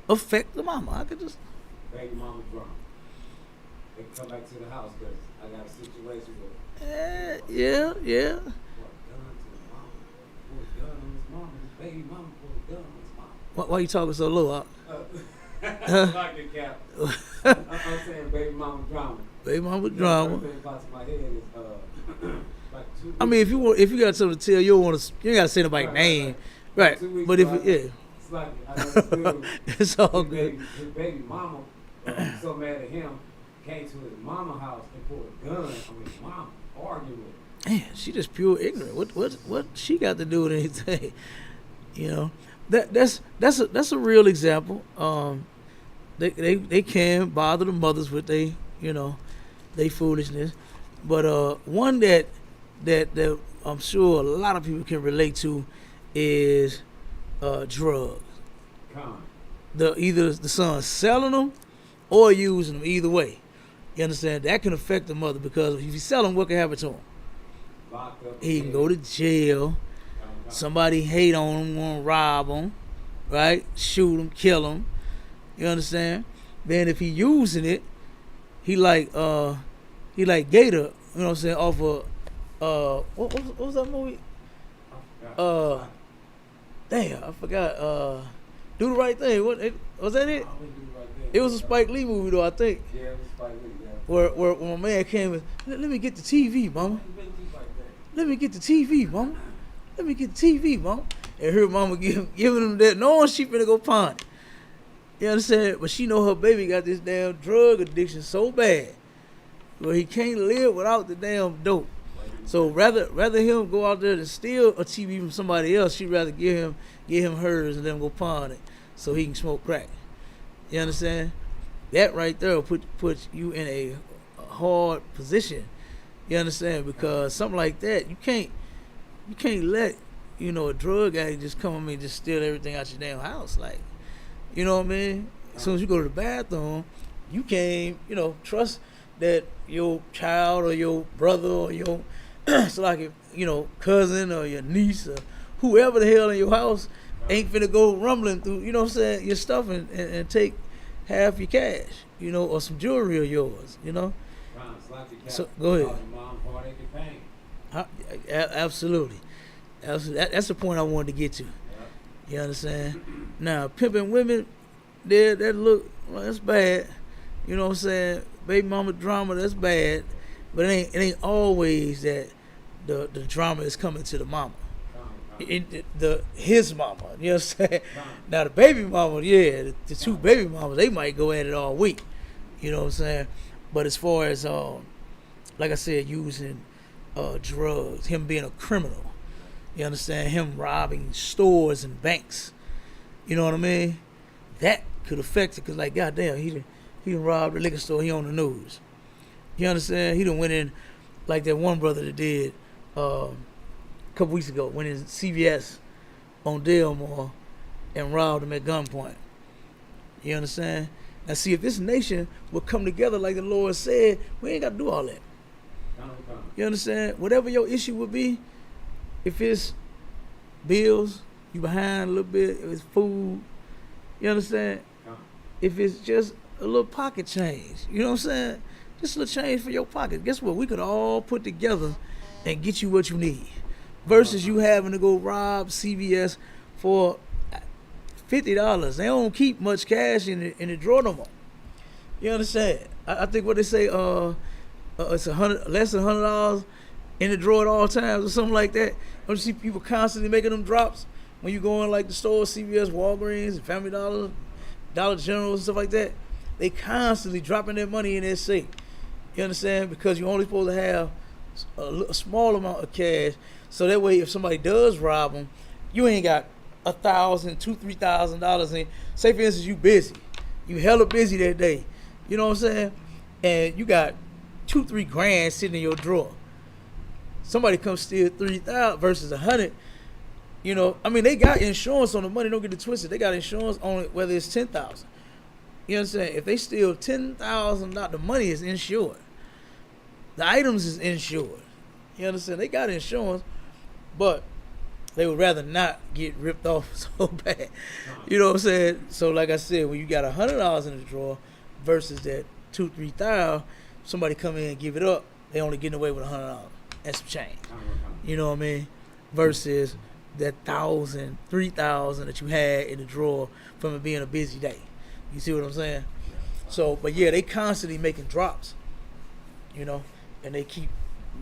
affect the mama? I could just Baby mama drunk. They come back to the house because I got a situation with yeah. put a gun to the mama. Put a gun on his mama. His baby mama put a gun on his mama. Why you talking so low? Like the cap. I'm saying baby mama drama. Baby mama The drama. first thing that pops in my head is like 2 I mean, if you got something to tell, you don't want to. You ain't got to say nobody's name, right? 2 weeks But if ago, yeah, it's like I understood. it's all good. His baby mama, so mad at him, came to his mama house and pulled a gun on his mama, arguing with her. Man, she just pure ignorant. What she got to do with anything? You know, that's a real example. They can bother the mothers with they foolishness, but one that I'm sure a lot of people can relate to is drugs. Con. Either the son selling them or using them. Either way, you understand that can affect the mother because if you sell them, what can happen to him? Locked up. He can go to jail. Somebody hate on him, want to rob him, right? Shoot him, kill him. You understand? Then if he using it, he like Gator. You know what I'm saying? Off of what was that movie? Damn, I forgot. Do the Right Thing. Was that it? It was a Spike Lee movie though, I think. Yeah, it was Spike Lee. Yeah. Where my man came and let me get the TV, mama. Let me get the TV, mama. Let me get the TV, mama. And her mama giving him that, knowing she finna go pawn it. You understand? But she know her baby got this damn drug addiction so bad, where he can't live without the damn dope. So rather him go out there and steal a TV from somebody else, she'd rather give him hers and then go pawn it so he can smoke crack. You understand? That right there will put you in a hard position. You understand? Because something like that, you can't let a drug addict just come at me and just steal everything out your damn house. Like, you know what I mean? As soon as you go to the bathroom, you can't trust that your child or your brother or your cousin or your niece or whoever the hell in your house ain't finna go rumbling through, your stuff and take half your cash, or some jewelry of yours, So go ahead. Absolutely. That's the point I wanted to get to. You understand? Now, pimping women, that's bad. You know what I'm saying? Baby mama drama, that's bad. But it ain't always that the drama is coming to the mama. His mama, you know what I'm saying? Now the baby mama, the two baby mamas, they might go at it all week. You know what I'm saying? But as far as like I said, using drugs, him being a criminal, you understand, him robbing stores and banks, you know what I mean? That could affect it, because like, goddamn, he done robbed the liquor store, he on the news. You understand? He done went in like that one brother that did a couple weeks ago, went in CVS on Delmore and robbed him at gunpoint. You understand? Now see, if this nation would come together like the Lord said, we ain't got to do all that. You understand? Whatever your issue would be, if it's bills, you behind a little bit, if it's food, you understand? If it's just a little pocket change, you know what I'm saying? Just a little change for your pocket. Guess what? We could all put together and get you what you need. Versus you having to go rob CVS for $50. They don't keep much cash in the drawer no more. You understand? I think what they say, it's less than $100 in the drawer at all times or something like that. Don't you see people constantly making them drops when you go in like the store, CVS, Walgreens, and Family Dollar, Dollar General, and stuff like that? They constantly dropping their money in their safe. You understand? Because you're only supposed to have a small amount of cash, so that way if somebody does rob them, you ain't got $1,000, $2,000, $3,000 in. Say for instance, you busy, you hella busy that day. You know what I'm saying? And you got $2-3 grand sitting in your drawer. Somebody comes steal $3,000 versus $100. I mean, they got insurance on the money. Don't get it twisted. They got insurance on it, whether it's $10,000. You understand? If they steal $10,000, the money is insured. The items is insured. You understand? They got insurance. but they would rather not get ripped off so bad. You know what I'm saying? So like I said, when you got $100 in the drawer versus that 2,000-3,000, somebody come in and give it up, they only getting away with $100 and some change. You know what I mean? Versus that 1,000, 3,000 that you had in the drawer from it being a busy day. You see what I'm saying? So, but yeah, they constantly making drops, you know, and they keep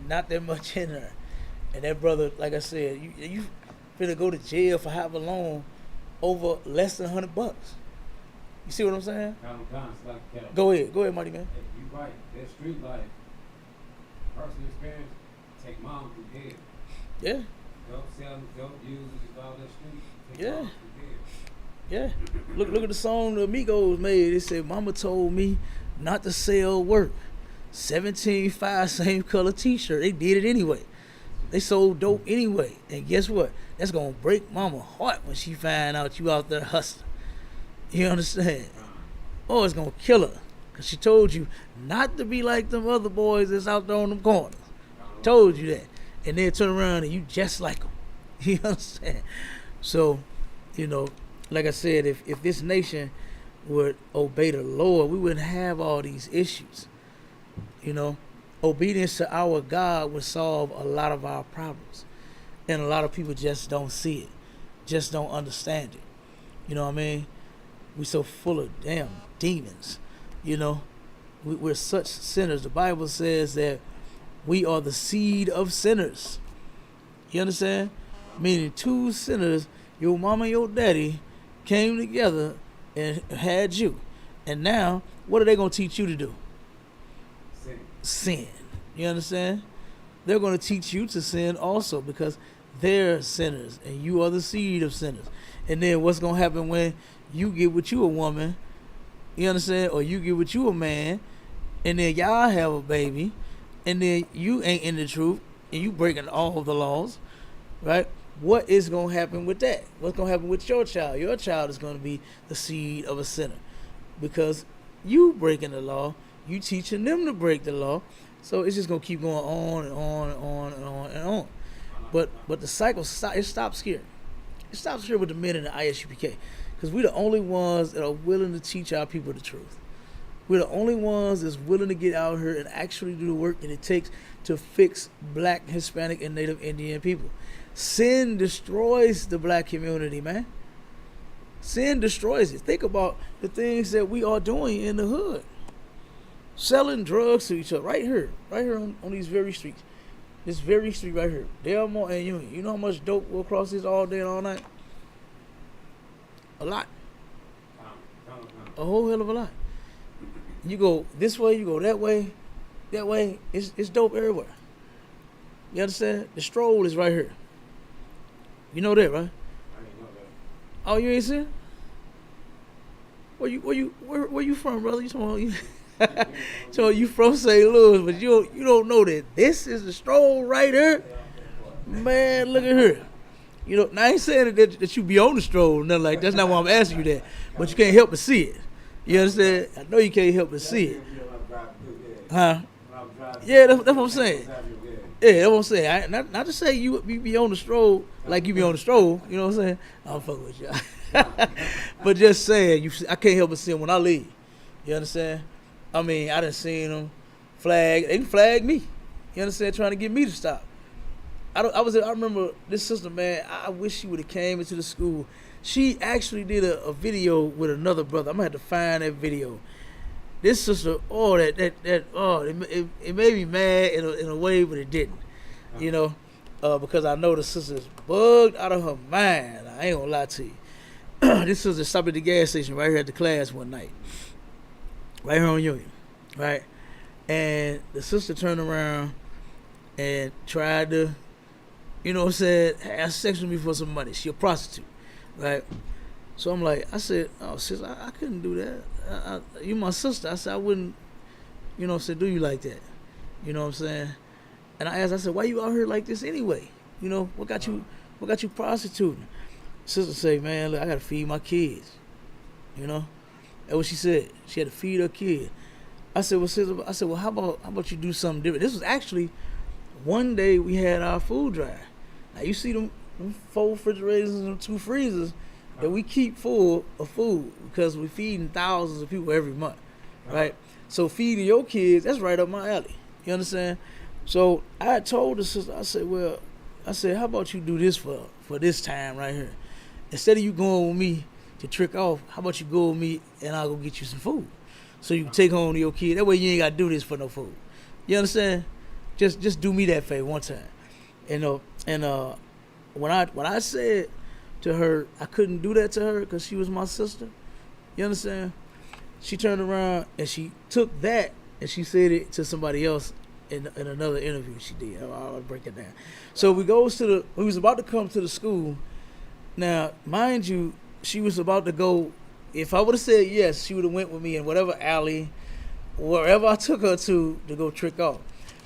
not that much in there. And that brother, like I said, you finna go to jail for however long over less than $100. You see what I'm saying? Go ahead, Marty, man. Hey, you right. That street life, personal experience, take mom through hell. Yeah. Dope selling, dope users, all that street. Take Yeah. mom through hell. Yeah. Look at the song the Migos made. They said, Mama told me not to sell work. 17.5 same color t-shirt. They did it anyway. They sold dope anyway. And guess what? That's gonna break Mama's heart when she find out you out there hustling. You understand? Oh, it's gonna kill her. Cause she told you not to be like them other boys that's out there on them corners. Told you that. And then turn around and you just like them. You understand? So, you know, like I said, if this nation would obey the Lord, we wouldn't have all these issues. You know, obedience to our God would solve a lot of our problems. And a lot of people just don't see it, just don't understand it. You know what I mean? We're so full of damn demons. You know, we're such sinners. The Bible says that we are the seed of sinners. You understand? Meaning two sinners, your mama and your daddy, came together and had you. And now, what are they going to teach you to do? Sin. You understand? They're going to teach you to sin also because they're sinners and you are the seed of sinners. And then what's going to happen when you get with you a woman, you understand, or you get with you a man, and then y'all have a baby, and then you ain't in the truth, and you breaking all of the laws, right? What is going to happen with that? What's going to happen with your child? Your child is going to be the seed of a sinner because you breaking the law, you teaching them to break the law, so it's just going to keep going on and on and on and on and on. But the cycle, it stops here. It stops here with the men in the ISUPK because we're the only ones that are willing to teach our people the truth. We're the only ones that's willing to get out here and actually do the work that it takes to fix Black, Hispanic, and Native Indian people. Sin destroys the Black community, man. Sin destroys it. Think about the things that we are doing in the hood. Selling drugs to each other right here on these very streets. This very street right here, Delmore and Union. You know how much dope will cross this all day and all night? A lot. A whole hell of a lot. You go this way, you go that way. It's dope everywhere. You understand? The stroll is right here. You know that, right? I didn't know that. Oh, you ain't seen? Where you from, brother? You talking about so you from St. Louis, but you don't know that this is the stroll right here. Man, look at her. You know, now I ain't saying that you be on the stroll, nothing like that's not why I'm asking you that. But you can't help but see it. You understand? I know you can't help but see it. Huh? Yeah, that's what I'm saying. Yeah, that's what I'm saying. Not to say you be on the stroll like you be on the stroll. You know what I'm saying? I'm fucking with y'all. But just saying, I can't help but see them when I leave. You understand? I mean, I done seen them flag. They flagged me. You understand? Trying to get me to stop. I remember this sister, man. I wish she would have came into the school. She actually did a video with another brother. I'm gonna have to find that video. This sister, it made me mad in a way, but it didn't. You know, because I know the sister's bugged out of her mind. I ain't gonna lie to you. This sister stopped at the gas station right here at the class one night, right here on Union, right? And the sister turned around and tried to, you know what I'm saying, have sex with me for some money. She a prostitute, right? So I'm like, I said, oh, sis, I couldn't do that. You my sister. I said, I wouldn't, you know what I'm saying, do you like that? You know what I'm saying? And I asked, I said, why you out here like this anyway? You know, what got you prostituting? Sister say, man, look, I got to feed my kids. You know? That's what she said. She had to feed her kid. I said, well, sister, how about you do something different? This was actually one day we had our food drive. Now you see them 4 refrigerators and them 2 freezers that we keep full of food because we're feeding thousands of people every month, right? So feeding your kids, that's right up my alley. You understand? So I had told the sister, I said, how about you do this for this time right here? Instead of you going with me to trick off, how about you go with me and I'll go get you some food so you can take home to your kid. That way you ain't got to do this for no food. You understand? Just do me that favor one time. And when I said to her I couldn't do that to her because she was my sister, you understand? She turned around and she took that and she said it to somebody else in another interview she did. I'll break it down. So we was about to come to the school. Now, mind you, she was about to go. If I would have said yes, she would have went with me in whatever alley, wherever I took her to go trick off.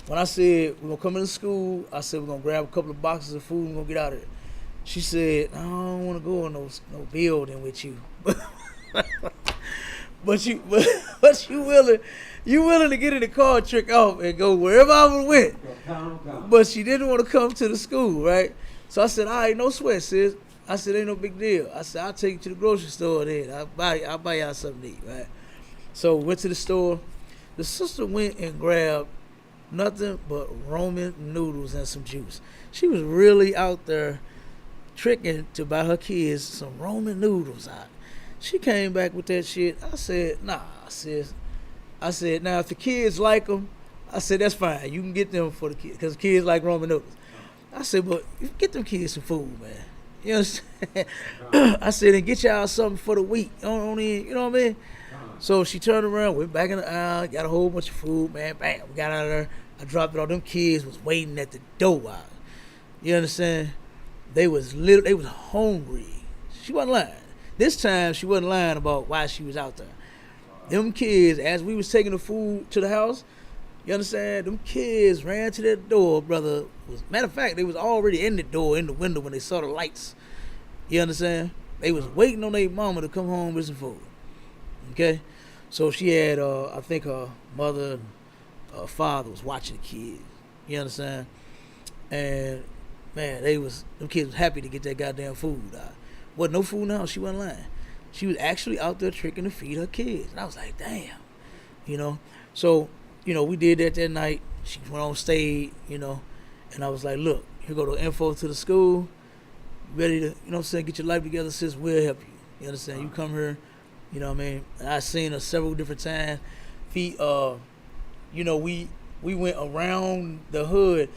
When I said we're gonna come into school, I said we're gonna grab a couple of boxes of food and we're gonna get out of here. She said, I don't want to go in no building with you. but you willing to get in the car, trick off, and go wherever I would went. But she didn't want to come to the school, right? So I said, all right, no sweat, sis. I said, ain't no big deal. I said, I'll take you to the grocery store then. I'll buy y'all something to eat, right? So went to the store. The sister went and grabbed nothing but Roman noodles and some juice. She was really out there tricking to buy her kids some Roman noodles out. She came back with that shit. I said, nah, sis. I said, now if the kids like them, I said, that's fine. You can get them for the kids because kids like Roman noodles. I said, but you get them kids some food, man. You understand? I said, and get y'all something for the week. You know what I mean? So she turned around, went back in the aisle, got a whole bunch of food, man. Bam, we got out of there. I dropped it off. Them kids was waiting at the door out. You understand? They was hungry. She wasn't lying. This time she wasn't lying about why she was out there. Them kids, as we was taking the food to the house, you understand? Them kids ran to that door, brother. Matter of fact, they was already in the door, in the window when they saw the lights. You understand? They was waiting on their mama to come home with some food. Okay? So she had, I think her mother and her father was watching the kids. You understand? And, man, them kids was happy to get that goddamn food out. Wasn't no food now, she wasn't lying. She was actually out there tricking to feed her kids. And I was like, damn. You know? So, we did that night. She went on stage, and I was like, look, here go the info to the school. Ready to, get your life together, sis, we'll help you. You understand? You come here, you know what I mean? And I seen her several different times. We went around the hood.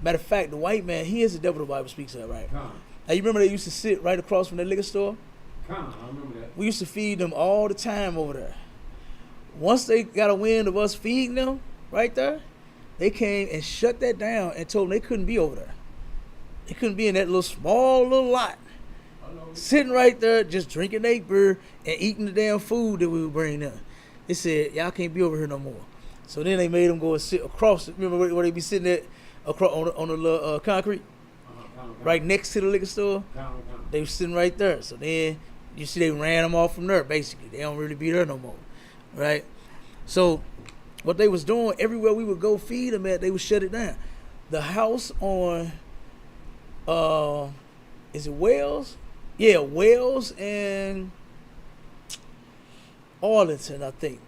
Matter of fact, the white man, he is the devil the Bible speaks of, right? Now, you remember they used to sit right across from that liquor store? I remember that. We used to feed them all the time over there. Once they got a wind of us feeding them right there, they came and shut that down and told them they couldn't be over there. They couldn't be in that small little lot. Sitting right there just drinking their beer and eating the damn food that we would bring them. They said, y'all can't be over here no more. So then they made them go and sit across. Remember where they be sitting at across on the little concrete? Right next to the liquor store? They were sitting right there. So then you see they ran them off from there basically. They don't really be there no more. Right? So what they was doing, everywhere we would go feed them at, they would shut it down. The house on, is it Wells? Yeah, Wells and Arlington, I think.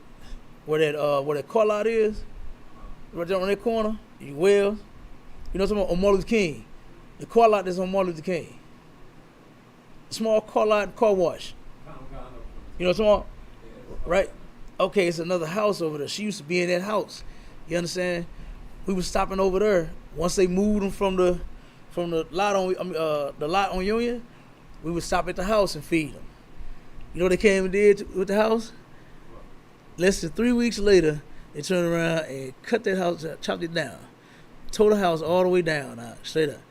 Where that car lot is, right there on that corner, Wells. You know what I'm talking about? On Martin Luther King. The car lot that's on Martin Luther King. Small car lot, car wash. You know what I'm talking about? Right? Okay, it's another house over there. She used to be in that house. You understand? We was stopping over there. Once they moved them from the lot on Union, we would stop at the house and feed them. You know what they came and did with the house? Less than 3 weeks later, they turned around and cut that house, chopped it down, tore the house all the way down, straight up.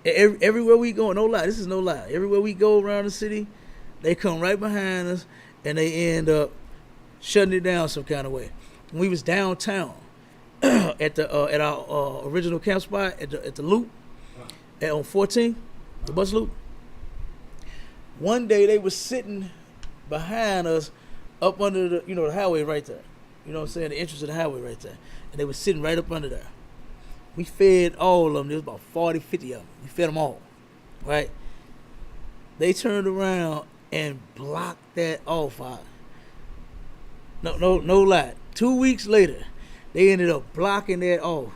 Everywhere we go, no lie, this is no lie. Everywhere we go around the city, they come right behind us and they end up shutting it down some kind of way. When we was downtown at our original camp spot at the Loop on 14, the bus loop. One day they was sitting behind us up under the highway right there. You know what I'm saying? The entrance of the highway right there. And they was sitting right up under there. We fed all of them. There was about 40, 50 of them. We fed them all, right? They turned around and blocked that off. No lie. 2 weeks later, they ended up blocking that off.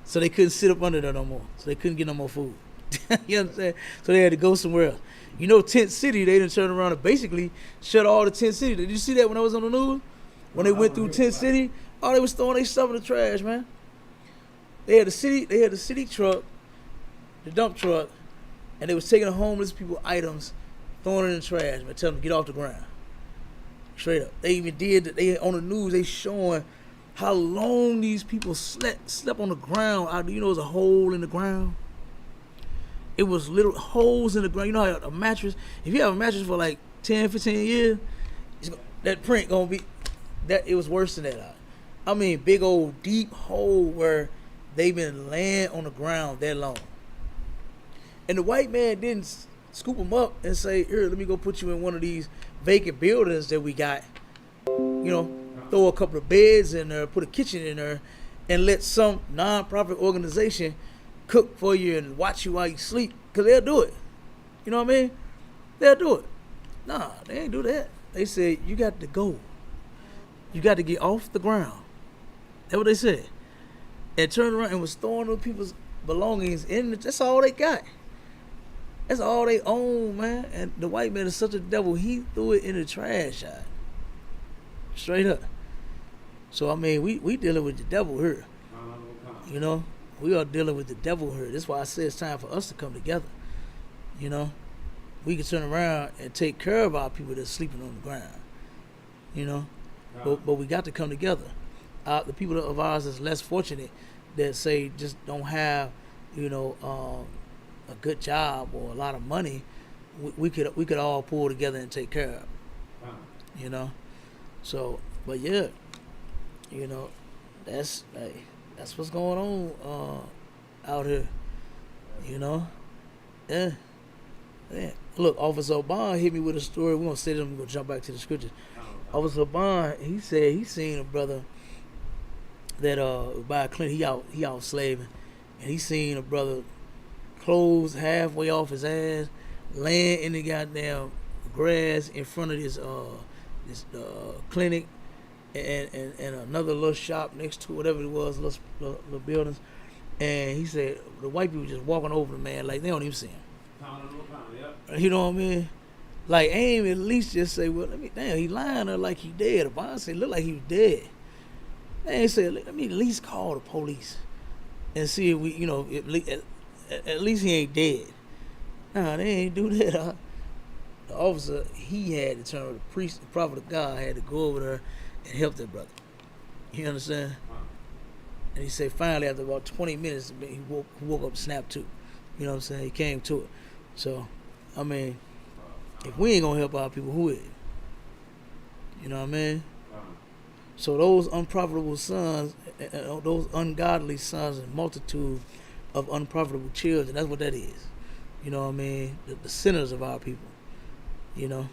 So they couldn't sit up under there no more. So they couldn't get no more food. You understand? So they had to go somewhere else. You know, Tent City, they done turned around and basically shut all the Tent City. Did you see that when I was on the news? When they went through Tent City, all they was throwing their stuff in the trash, man. They had the city truck, the dump truck, and they was taking the homeless people items, throwing it in the trash, man, telling them to get off the ground. Straight up. They even did that. They on the news, they showing how long these people slept on the ground. You know, there's a hole in the ground. It was little holes in the ground. You know how a mattress, if you have a mattress for like 10, 15 years, that print gonna be, that it was worse than that. I mean, big old deep hole where they've been laying on the ground that long. And the white man didn't scoop them up and say, here, let me go put you in one of these vacant buildings that we got. You know, throw a couple of beds in there, put a kitchen in there, and let some non-profit organization cook for you and watch you while you sleep, because they'll do it. You know what I mean? They'll do it. Nah, they ain't do that. They said, you got to go. You got to get off the ground. That's what they said. And turned around and was throwing those people's belongings in. That's all they got. That's all they own, man. And the white man is such a devil, he threw it in the trash out. Straight up. So, I mean, we dealing with the devil here. You know? We are dealing with the devil here. That's why I say it's time for us to come together. You know? We can turn around and take care of our people that's sleeping on the ground. You know? But we got to come together. The people of ours that's less fortunate, that say just don't have, you know, a good job or a lot of money, we could all pull together and take care of. You know? So, but yeah, you know, that's what's going on out here. You know? Yeah. Look, Officer Obama hit me with a story. We're gonna say that, we're gonna jump back to the scriptures. Officer Obama, he said he seen a brother that by a clinic, he out slaving, and he seen a brother clothes halfway off his ass, laying in the goddamn grass in front of this clinic and another little shop next to whatever it was, little buildings. And he said the white people just walking over the man like they don't even see him. You know what I mean? Like, aim at least just say, well, damn, he lying there like he dead. Obama said, look like he was dead. They ain't said, let me at least call the police and see if we, you know, at least he ain't dead. Nah, they ain't do that. Huh? The officer, he had to turn, the priest, the prophet of God had to go over there and help that brother. You understand? And he said finally after about 20 minutes, he woke up, snapped to. You know what I'm saying? He came to it. So, I mean, if we ain't gonna help our people, who is? You know what I mean? So those unprofitable sons, those ungodly sons, and multitude of unprofitable children, that's what that is. You know what I mean? The sinners of our people. You know?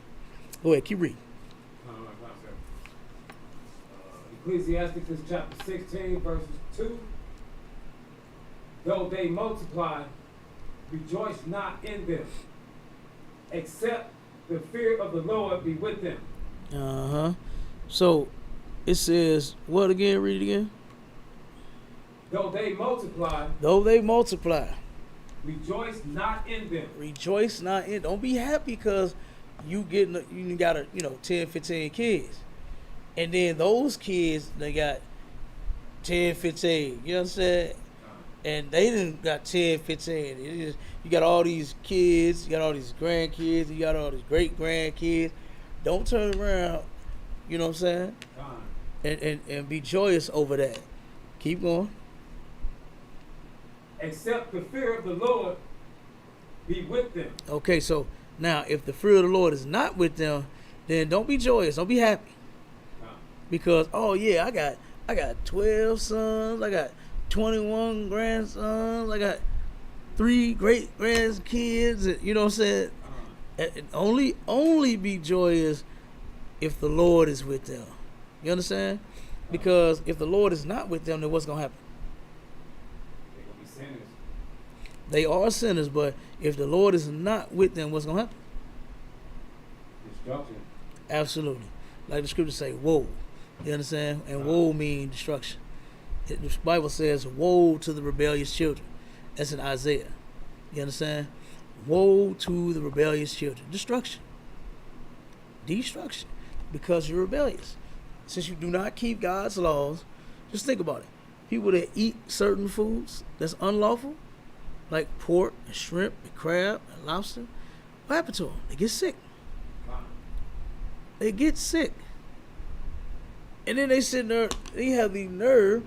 Go ahead, keep reading. Ecclesiasticus chapter 16, verses 2. Though they multiply, rejoice not in them, except the fear of the Lord be with them. Uh-huh. So, it says, what again? Read it again. Though they multiply. Though they multiply. Rejoice not in them. Rejoice not in. Don't be happy because you got 10, 15 kids. And then those kids, they got 10, 15. You know what I'm saying? And they didn't got 10, 15. You got all these kids, you got all these grandkids, you got all these great grandkids. Don't turn around, you know what I'm saying? And be joyous over that. Keep going. Except the fear of the Lord be with them. Okay, so now if the fear of the Lord is not with them, then don't be joyous, don't be happy. Because I got 12 sons, I got 21 grandsons, I got 3 great grandkids, you know what I'm saying? And only be joyous if the Lord is with them. You understand? Because if the Lord is not with them, then what's gonna happen? Sinners. They are sinners, but if the Lord is not with them, what's going to happen? Destruction. Absolutely. Like the scriptures say, woe. You understand? And woe means destruction. The Bible says, woe to the rebellious children. That's in Isaiah. You understand? Woe to the rebellious children. Destruction. Destruction. Because you're rebellious. Since you do not keep God's laws, just think about it. People that eat certain foods that's unlawful, like pork and shrimp and crab and lobster, what happened to them? They get sick. They get sick. And then they sit there, they have the nerve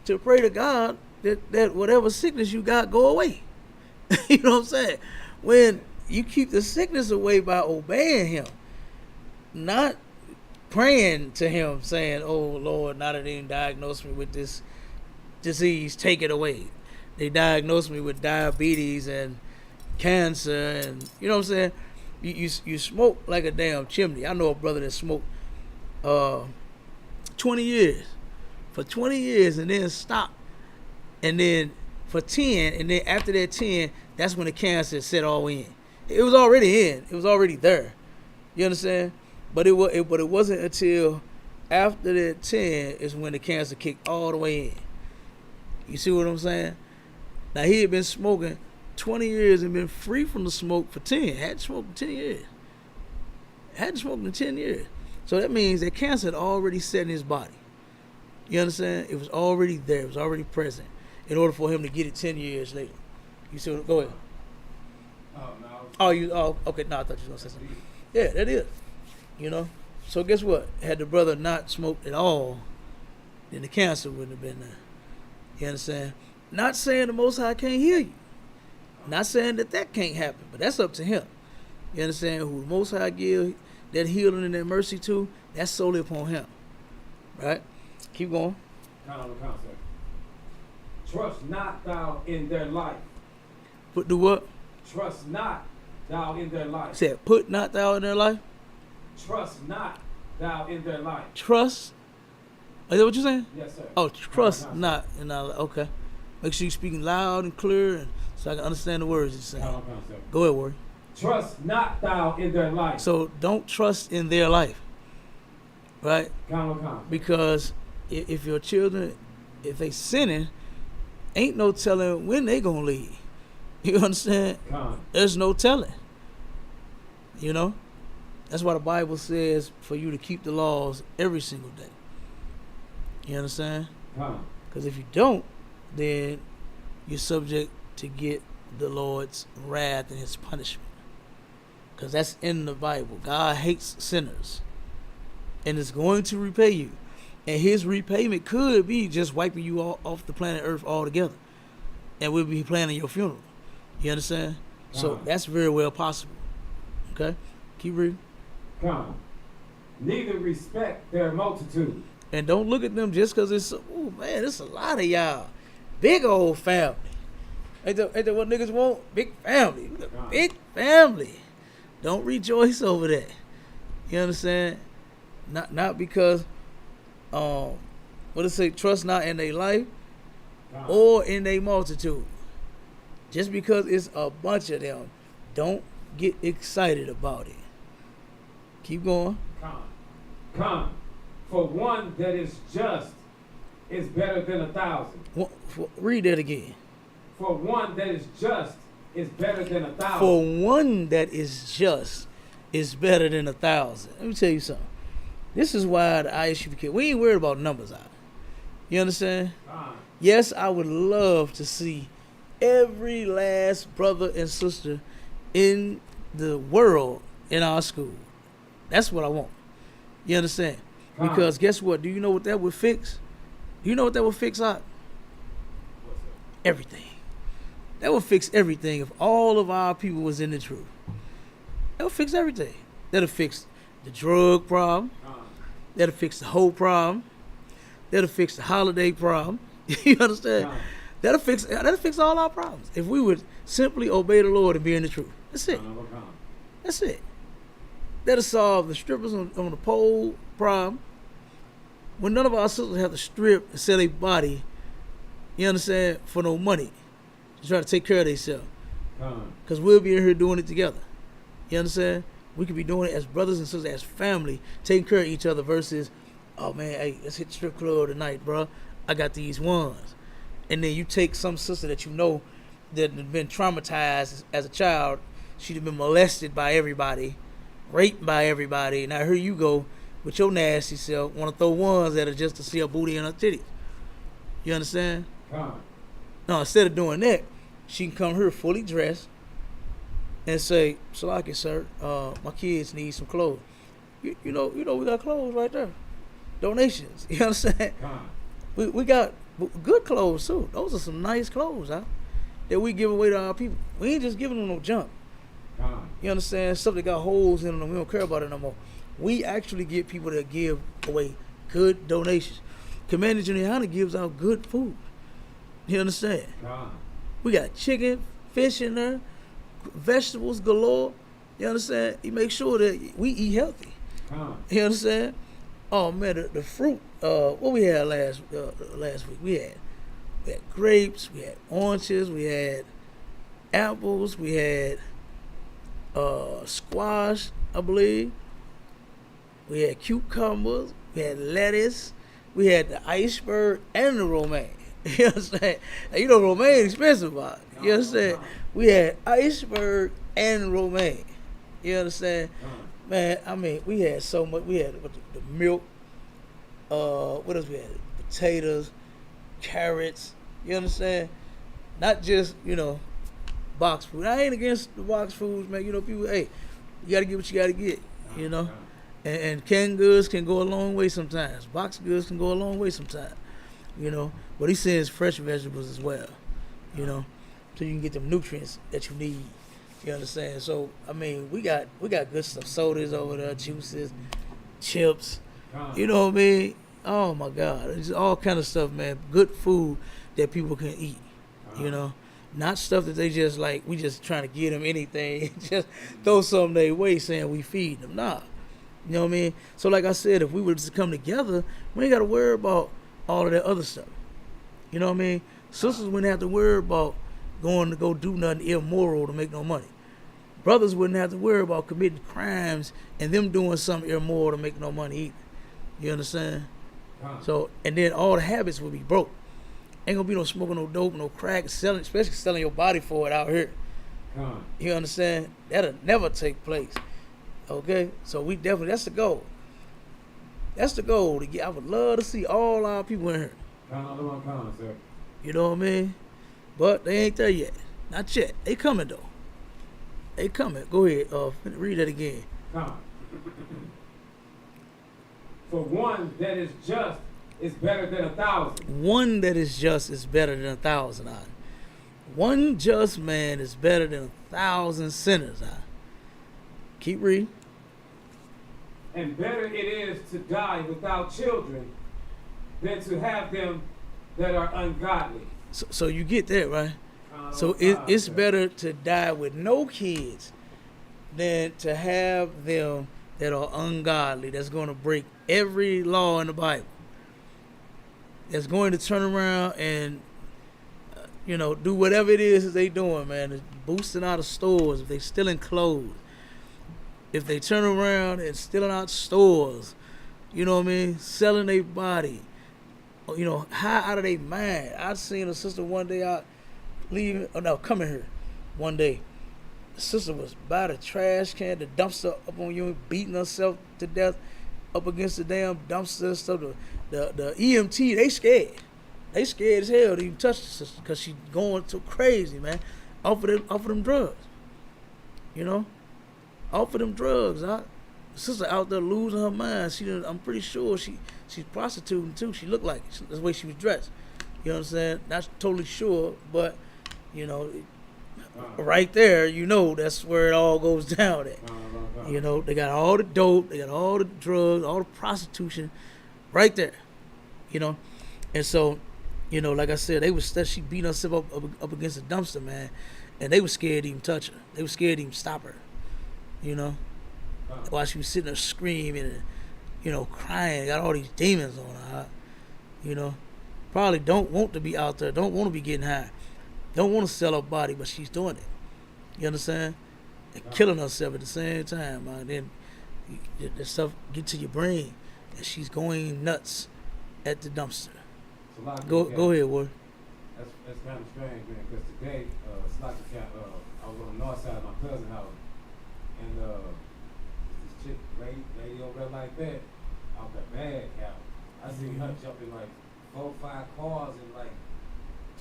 to pray to God that whatever sickness you got go away. You know what I'm saying? When you keep the sickness away by obeying him, not praying to him saying, oh Lord, now that they diagnosed me with this disease, take it away. They diagnosed me with diabetes and cancer and, you know what I'm saying? You smoke like a damn chimney. I know a brother that smoked 20 years. For 20 years and then stopped. And then for 10, and then after that 10, that's when the cancer set all in. It was already in. It was already there. You understand? But it wasn't until after that 10 is when the cancer kicked all the way in. You see what I'm saying? Now he had been smoking 20 years and been free from the smoke for 10. Hadn't smoked in 10 years. Hadn't smoked in 10 years. So that means that cancer had already set in his body. You understand? It was already there. It was already present in order for him to get it 10 years later. You see what? Go ahead. Okay. No, I thought you were going to say something. Yeah, that is. You know? So guess what? Had the brother not smoked at all, then the cancer wouldn't have been there. You understand? Not saying the Most High can't heal you. Not saying that can't happen, but that's up to him. You understand? Who the Most High give that healing and that mercy to, that's solely upon him. Right? Keep going. Concept. Trust not thou in their life. Put the what? Trust not thou in their life. Said, put not thou in their life? Trust not thou in their life. Trust? Is that what you're saying? Yes, sir. Oh, trust not in our life. Okay. Make sure you're speaking loud and clear and so I can understand the words you're saying. Go ahead, Warren. Trust not thou in their life. So don't trust in their life. Right? Because if your children, if they sinning, ain't no telling when they gonna leave. You understand? There's no telling. You know? That's why the Bible says for you to keep the laws every single day. You understand? Because if you don't, then you're subject to get the Lord's wrath and his punishment. Because that's in the Bible. God hates sinners. And is going to repay you. And his repayment could be just wiping you off the planet Earth altogether. And we'll be planning your funeral. You understand? So that's very well possible. Okay? Keep reading. Neither respect their multitude. And don't look at them just because it's, oh man, it's a lot of y'all. Big old family. Ain't that what niggas want? Big family. Big family. Don't rejoice over that. You understand? Not because, what it say, trust not in their life or in their multitude. Just because it's a bunch of them, don't get excited about it. Keep going. For one that is just is better than 1,000. Read that again. For one that is just is better than 1,000. For one that is just is better than 1,000. Let me tell you something. This is why the ISUPK, we ain't worried about numbers out. You understand? Yes, I would love to see every last brother and sister in the world in our school. That's what I want. You understand? Because guess what? Do you know what that would fix? Do you know what that would fix out? Everything. That would fix everything if all of our people was in the truth. That would fix everything. That'll fix the drug problem. That'll fix the whole problem. That'll fix the holiday problem. You understand? That'll fix all our problems. If we would simply obey the Lord and be in the truth. That's it. That's it. That'll solve the strippers on the pole problem. When none of our sisters have to strip and sell their body, you understand, for no money. to try to take care of themselves. Con. Because we'll be in here doing it together. You understand? We could be doing it as brothers and sisters, as family, taking care of each other versus, oh man, hey, let's hit the strip club tonight, bro. I got these ones. And then you take some sister that you know that had been traumatized as a child. She'd have been molested by everybody, raped by everybody. Now here you go with your nasty self, want to throw ones at her just to see her booty and her titties. You understand? Con. No, instead of doing that, she can come here fully dressed and say, Salaki, sir, my kids need some clothes. You know, we got clothes right there. Donations. You understand? Con. We got good clothes too. Those are some nice clothes, huh? That we give away to our people. We ain't just giving them no junk. Con. You understand? Stuff that got holes in them. We don't care about it no more. We actually get people that give away good donations. Commander Juliana gives out good food. You understand? Con. We got chicken, fish in there, vegetables galore. You understand? You make sure that we eat healthy. Con. You understand? Oh man, the fruit. What we had last week? We had grapes, we had oranges, we had apples, we had squash, I believe. We had cucumbers, we had lettuce, we had the iceberg and the romaine. You understand? Now, you know romaine expensive, Bob. You understand? We had iceberg and romaine. You understand? Man, I mean, we had so much. We had the milk. What else we had? Potatoes, carrots. You understand? Not just, box food. I ain't against the box foods, man. People, hey, you got to get what you got to get, And canned goods can go a long way sometimes. Box goods can go a long way sometimes, But he says fresh vegetables as well, so you can get them nutrients that you need. You understand? So, I mean, we got good stuff. Sodas over there, juices, chips. You know what I mean? Oh, my God. It's all kind of stuff, man. Good food that people can eat, Not stuff that they just we just trying to get them anything. Just throw something their way saying we feed them. Nah. You know what I mean? So like I said, if we were to come together, we ain't got to worry about all of that other stuff. You know what I mean? Sisters wouldn't have to worry about going to go do nothing immoral to make no money. Brothers wouldn't have to worry about committing crimes and them doing something immoral to make no money either. You understand? So, and then all the habits would be broke. Ain't gonna be no smoking, no dope, no crack, selling, especially selling your body for it out here. You understand? That'll never take place. Okay? So we definitely, that's the goal. That's the goal to get. I would love to see all our people in here. Sir. You know what I mean? But they ain't there yet. Not yet. They coming though. They coming. Go ahead. Read that again. For one that is just is better than 1,000. One that is just is better than 1,000. One just man is better than 1,000 sinners. Keep reading. And better it is to die without children than to have them that are ungodly. So you get that, right? So it's better to die with no kids than to have them that are ungodly, that's going to break every law in the Bible, that's going to turn around and, do whatever it is that they doing, man. It's boosting out of stores, if they stealing clothes, if they turn around and stealing out stores, you know what I mean, selling their body, high out of their mind. I seen a sister one day out coming here one day. The sister was by the trash can, the dumpster up on you, beating herself to death up against the damn dumpster stuff. The EMT, they scared. They scared as hell to even touch the sister because she going so crazy, man. Off of them drugs. Off of them drugs. The sister out there losing her mind. I'm pretty sure she's prostituting too. She looked like it. That's the way she was dressed. You know what I'm saying? Not totally sure, but right there, that's where it all goes down at. They got all the dope, they got all the drugs, all the prostitution right there. And so, like I said, she beat herself up against a dumpster, man, and they were scared to even touch her. They were scared to even stop her, while she was sitting there screaming and, crying, got all these demons on her, Probably don't want to be out there, don't want to be getting high. don't want to sell her body, but she's doing it. You understand? And killing herself at the same time, man. Then the stuff get to your brain, and she's going nuts at the dumpster. Go ahead, Ward. That's kind of strange, man, because today, Sloppy Cat, I was on the north side of my cousin's house, and this chick, lady over there like that, out that bad cow. I seen her jumping like 4 or 5 cars in like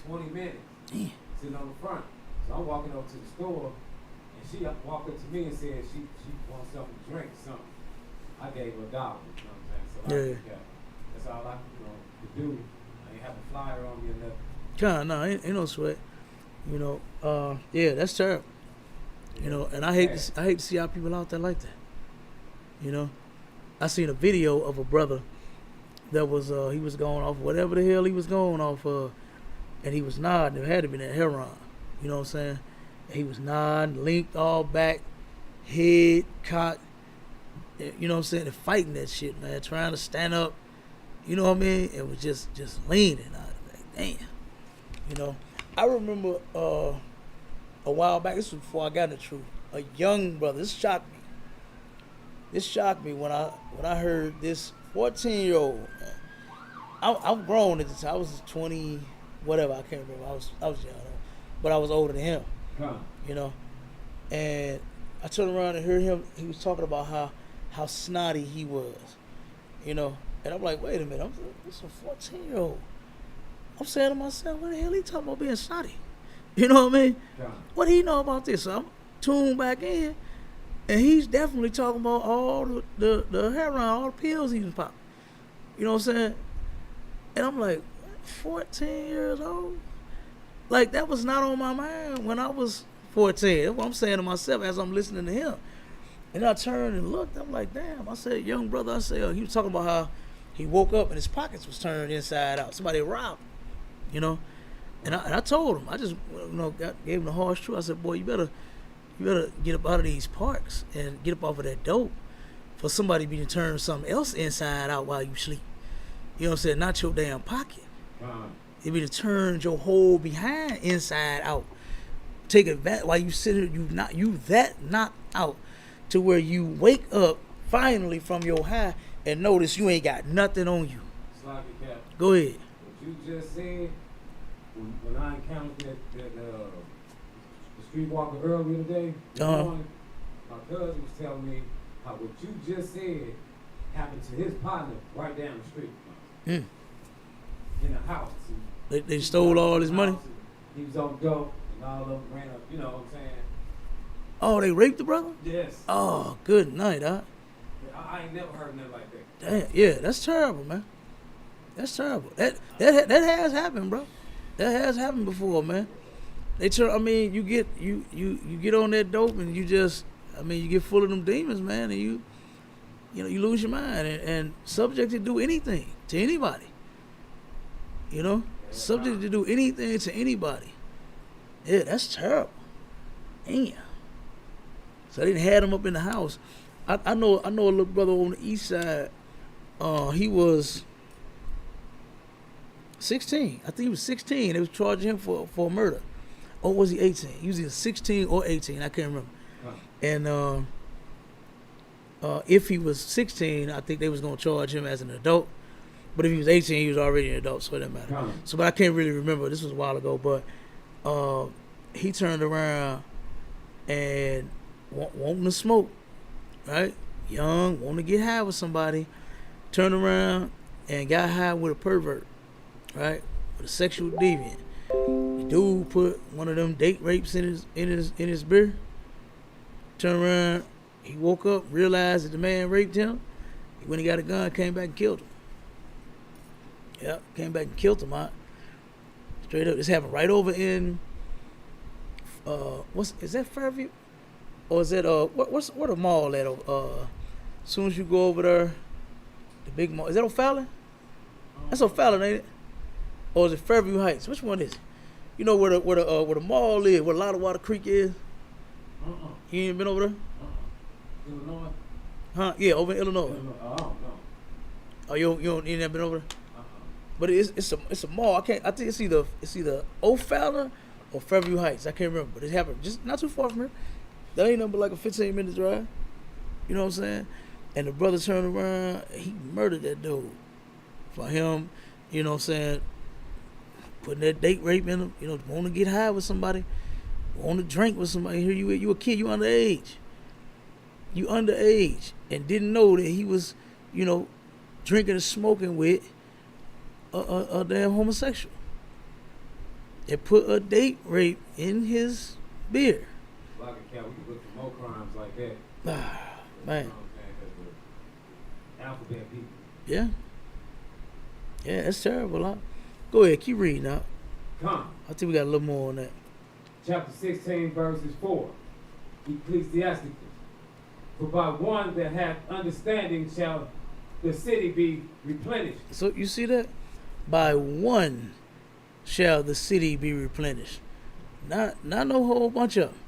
20 minutes, sitting on the front. So I'm walking over to the store, and she walked up to me and said she wants something to drink or something. I gave her $1, you know what I'm saying? So Yeah. that's all I could do. I ain't have a flyer on me or nothing. No, ain't no sweat. Yeah, that's terrible. And I hate to see how people out there like that. I seen a video of a brother that was he was going off whatever the hell he was going off of, and he was nodding. It had to be that heroin. You know what I'm saying? And he was nodding, linked all back, head cocked. You know what I'm saying? And fighting that shit, man. Trying to stand up. You know what I mean? It was just leaning. I was like, damn. I remember a while back. This was before I got in the truth. A young brother. This shocked me. This shocked me when I heard this 14-year-old. I'm grown at the time. I was 20, whatever. I can't remember. I was young, but I was older than him. And I turned around and heard him. He was talking about how snotty he was. And I'm like, wait a minute. This is a 14-year-old. I'm saying to myself, what the hell he talking about being snotty? You know what I mean? What do he know about this? So I'm tuned back in, and he's definitely talking about all the heroin, all the pills he was popping. You know what I'm saying? And I'm like, 14 years old? Like, that was not on my mind when I was 14. That's what I'm saying to myself as I'm listening to him. And I turned and looked. I'm like, damn. I said, young brother. I said, he was talking about how he woke up and his pockets was turned inside out. Somebody robbed him, And I told him. I just, gave him the harsh truth. I said, boy, you better get up out of these parks and get up off of that dope for somebody to turn something else inside out while you sleep. You know what I'm saying? Not your damn pocket. It be to turn your whole behind inside out. Take advantage while you sit here. You that knocked out to where you wake up finally from your high and notice you ain't got nothing on you. Sloppy Cat. Go ahead. What you just said, when I encountered the streetwalker earlier today, my cousin was telling me how what you just said happened to his partner right down the street. In a house. They stole all his money? He was on dope, and all of them ran up, you know what I'm saying? Oh, they raped the brother? Yes. Oh, good night, huh? I ain't never heard nothing like that. Damn, yeah, that's terrible, man. That's terrible. That has happened, bro. That has happened before, man. You get on that dope and you get full of them demons, man, and you lose your mind and subject to do anything to anybody. Subject to do anything to anybody. Yeah, that's terrible. Damn. So they didn't have him up in the house. I know a little brother on the east side. He was 16. I think he was 16. They was charging him for murder. Or was he 18? He was either 16 or 18. I can't remember. And if he was 16, I think they was gonna charge him as an adult. But if he was 18, he was already an adult, so it didn't matter. So, but I can't really remember. This was a while ago. But he turned around and wanting to smoke, right? Young, wanting to get high with somebody. Turned around and got high with a pervert, right? With a sexual deviant. The dude put one of them date rapes in his beer. Turned around, he woke up, realized that the man raped him. When he got a gun, came back and killed him. Yep, came back and killed him out. Straight up. This happened right over in is that Fairview? Or is that what the mall at? As soon as you go over there, the big mall. Is that O'Fallon? That's O'Fallon, ain't it? Or is it Fairview Heights? Which one is it? You know where the mall is, where Lotta Water Creek is? You ain't been over there? Illinois? Huh? Yeah, over in Illinois. I don't know. Oh, you ain't never been over there? But it's a mall. I think it's either O'Fallon or Fairview Heights. I can't remember, but it happened just not too far from here. That ain't nothing but like a 15-minute drive. You know what I'm saying? And the brother turned around, he murdered that dude. For him, you know what I'm saying, putting that date rape in him, you know, want to get high with somebody, want to drink with somebody. Here you a kid, you underage. You underage and didn't know that he was, you know, drinking and smoking with a damn homosexual. It put a date rape in his beer. Like a cat, we could look for more crimes like that. Man. You know what I'm saying? 'Cause the alphabet people. Yeah. Yeah, it's terrible, huh? Go ahead, keep reading out. Come. I think we got a little more on that. Chapter 16, verses 4. Ecclesiasticus. For by one that hath understanding shall the city be replenished. So you see that? By one shall the city be replenished. Not no whole bunch of them.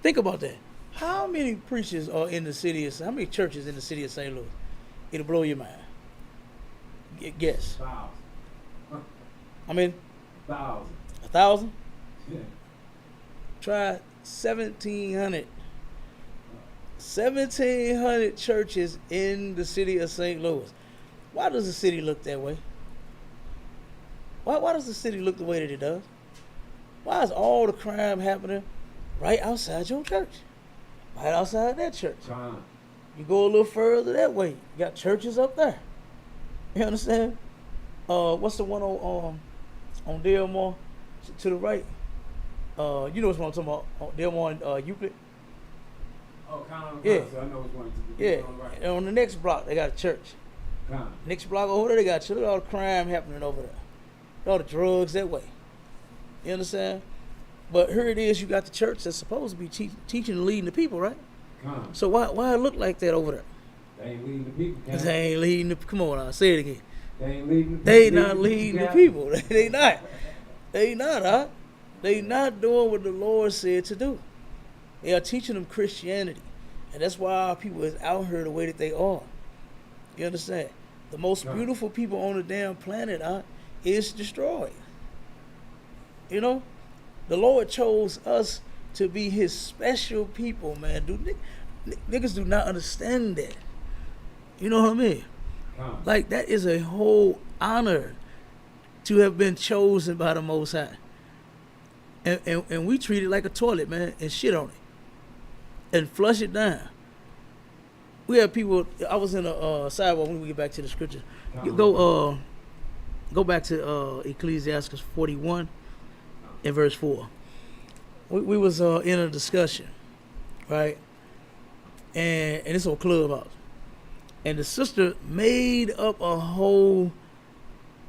Think about that. How many preachers are in the city of, how many churches in the city of St. Louis? It'll blow your mind. Guess. 1,000. I mean, 1,000. 1,000? Yeah. Try 1,700. 1,700 churches in the city of St. Louis. Why does the city look that way? Why does the city look the way that it does? Why is all the crime happening right outside your church? Right outside that church. Come. You go a little further that way. You got churches up there. You understand? What's the one on Delmore to the right? You know what I'm talking about? On Delmore and Euclid. Oh, Con. Yeah. So I know which one to Yeah. on right. And on the next block, they got a church. Con. Next block over there, they got a church. Look at all the crime happening over there. All the drugs that way. You understand? But here it is, you got the church that's supposed to be teaching and leading the people, right? Con. So why it look like that over there? They ain't leading the people. Con. 'Cause they ain't leading the, come on now, say it again. They ain't leading the people. They not leading the Con. people. They not. They not, huh? They not doing what the Lord said to do. They are teaching them Christianity. And that's why our people is out here the way that they are. You understand? The most beautiful people on the damn planet is destroyed. You know? The Lord chose us to be his special people, man. Niggas do not understand that. You know what I mean? Con. Like, that is a whole honor to have been chosen by the Most High. And we treat it like a toilet, man, and shit on it. And flush it down. We have people, I was in a sidewalk when we get back to the scripture. Go back to Ecclesiastes 41 and verse 4. We was in a discussion, right? And it's on Clubhouse. And the sister made up a whole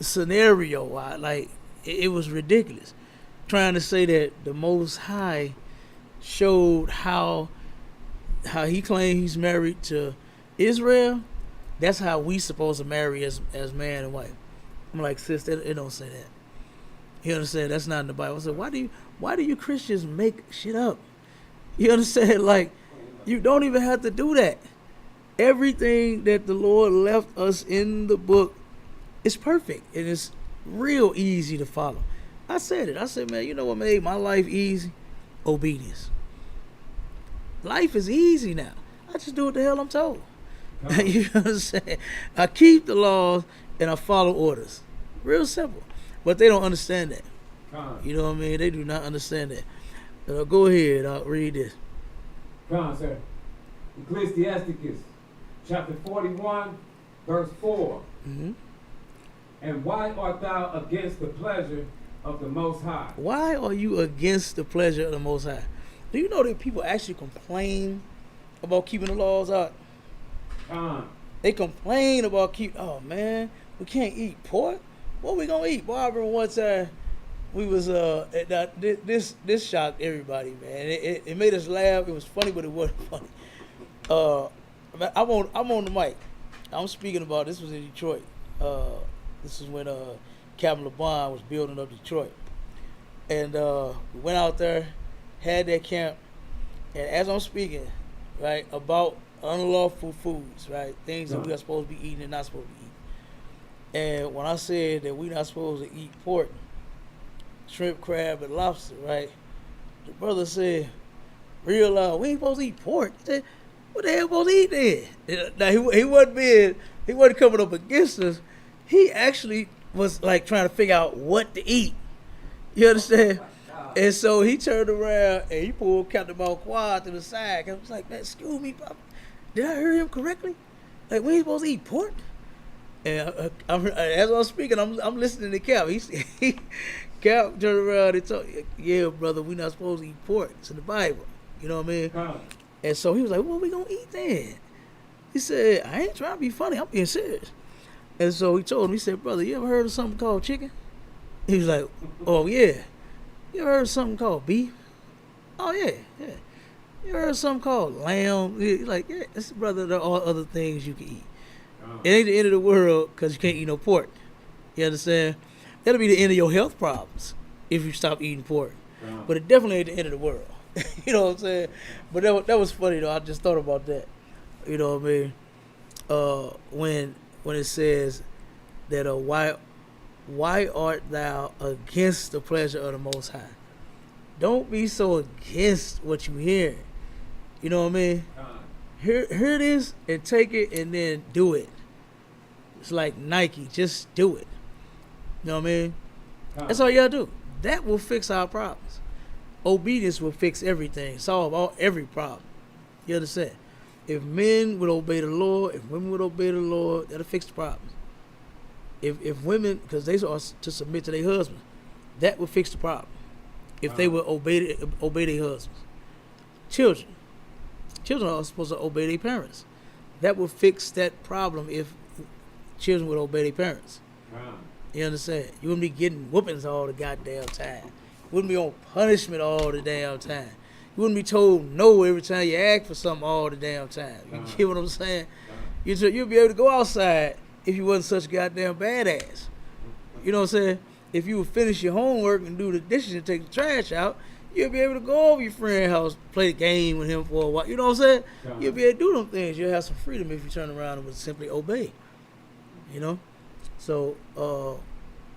scenario. Like, it was ridiculous. Trying to say that the Most High showed how he claimed he's married to Israel. That's how we supposed to marry as man and wife. I'm like, sis, it don't say that. You understand? That's not in the Bible. I said, why do you Christians make shit up? You understand? Like, you don't even have to do that. Everything that the Lord left us in the book is perfect. And it's real easy to follow. I said it. I said, man, you know what made my life easy? Obedience. Life is easy now. I just do what the hell I'm told. You know what I'm saying? I keep the laws and I follow orders. Real simple. But they don't understand that. You know what I mean? They do not understand that. Go ahead. I'll read this. Come on, sir. Ecclesiasticus, chapter 41, verse 4. Mm-hmm. And why art thou against the pleasure of the Most High? Why are you against the pleasure of the Most High? Do you know that people actually complain about keeping the laws out? They complain about oh man, we can't eat pork. What we gonna eat? Boy, I remember one time we was this shocked everybody, man. It made us laugh. It was funny, but it wasn't funny. I'm on the mic. I'm speaking about, this was in Detroit. This is when Captain LeBron was building up Detroit, and we went out there, had that camp, and as I'm speaking, right, about unlawful foods, right, things that we are supposed to be eating and not supposed to be eating. And when I said that we're not supposed to eat pork, shrimp, crab, and lobster, right? The brother said, real loud, we ain't supposed to eat pork. He said, what the hell supposed to eat then? Now, he wasn't coming up against us. He actually was like trying to figure out what to eat. You understand? And so he turned around and he pulled Captain Malquad to the side. I was like, man, excuse me, Pop. Did I hear him correctly? Like, we ain't supposed to eat pork? And as I was speaking, I'm listening to Cap. Cap turned around and told, yeah, brother, we not supposed to eat pork. It's in the Bible. You know what I mean? And so he was like, what we gonna eat then? He said, I ain't trying to be funny. I'm being serious. And so he told him, he said, brother, you ever heard of something called chicken? He was like, oh, yeah. You ever heard of something called beef? Oh, yeah. You ever heard of something called lamb? He's like, yeah, that's brother, there are other things you can eat. It ain't the end of the world because you can't eat no pork. You understand? That'll be the end of your health problems if you stop eating pork. But it definitely ain't the end of the world. You know what I'm saying? But that was funny, though. I just thought about that. You know what I mean? When it says that why art thou against the pleasure of the Most High? Don't be so against what you hear. You know what I mean? Hear it is and take it and then do it. It's like Nike, just do it. You know what I mean? That's all you gotta do. That will fix our problems. Obedience will fix everything, solve every problem. You understand? If men would obey the Lord, if women would obey the Lord, that'll fix the problems. If women, because they are to submit to their husbands, that would fix the problem. If they would obey their husbands. Children are supposed to obey their parents. That would fix that problem if children would obey their parents. You understand? You wouldn't be getting whoopings all the goddamn time. You wouldn't be on punishment all the damn time. You wouldn't be told no every time you ask for something all the damn time. You get what I'm saying? You'd be able to go outside if you wasn't such a goddamn badass. You know what I'm saying? If you would finish your homework and do the dishes and take the trash out, you'll be able to go over your friend's house, play the game with him for a while. You know what I'm saying? You'll be able to do them things. You'll have some freedom if you turn around and would simply obey. You know? So,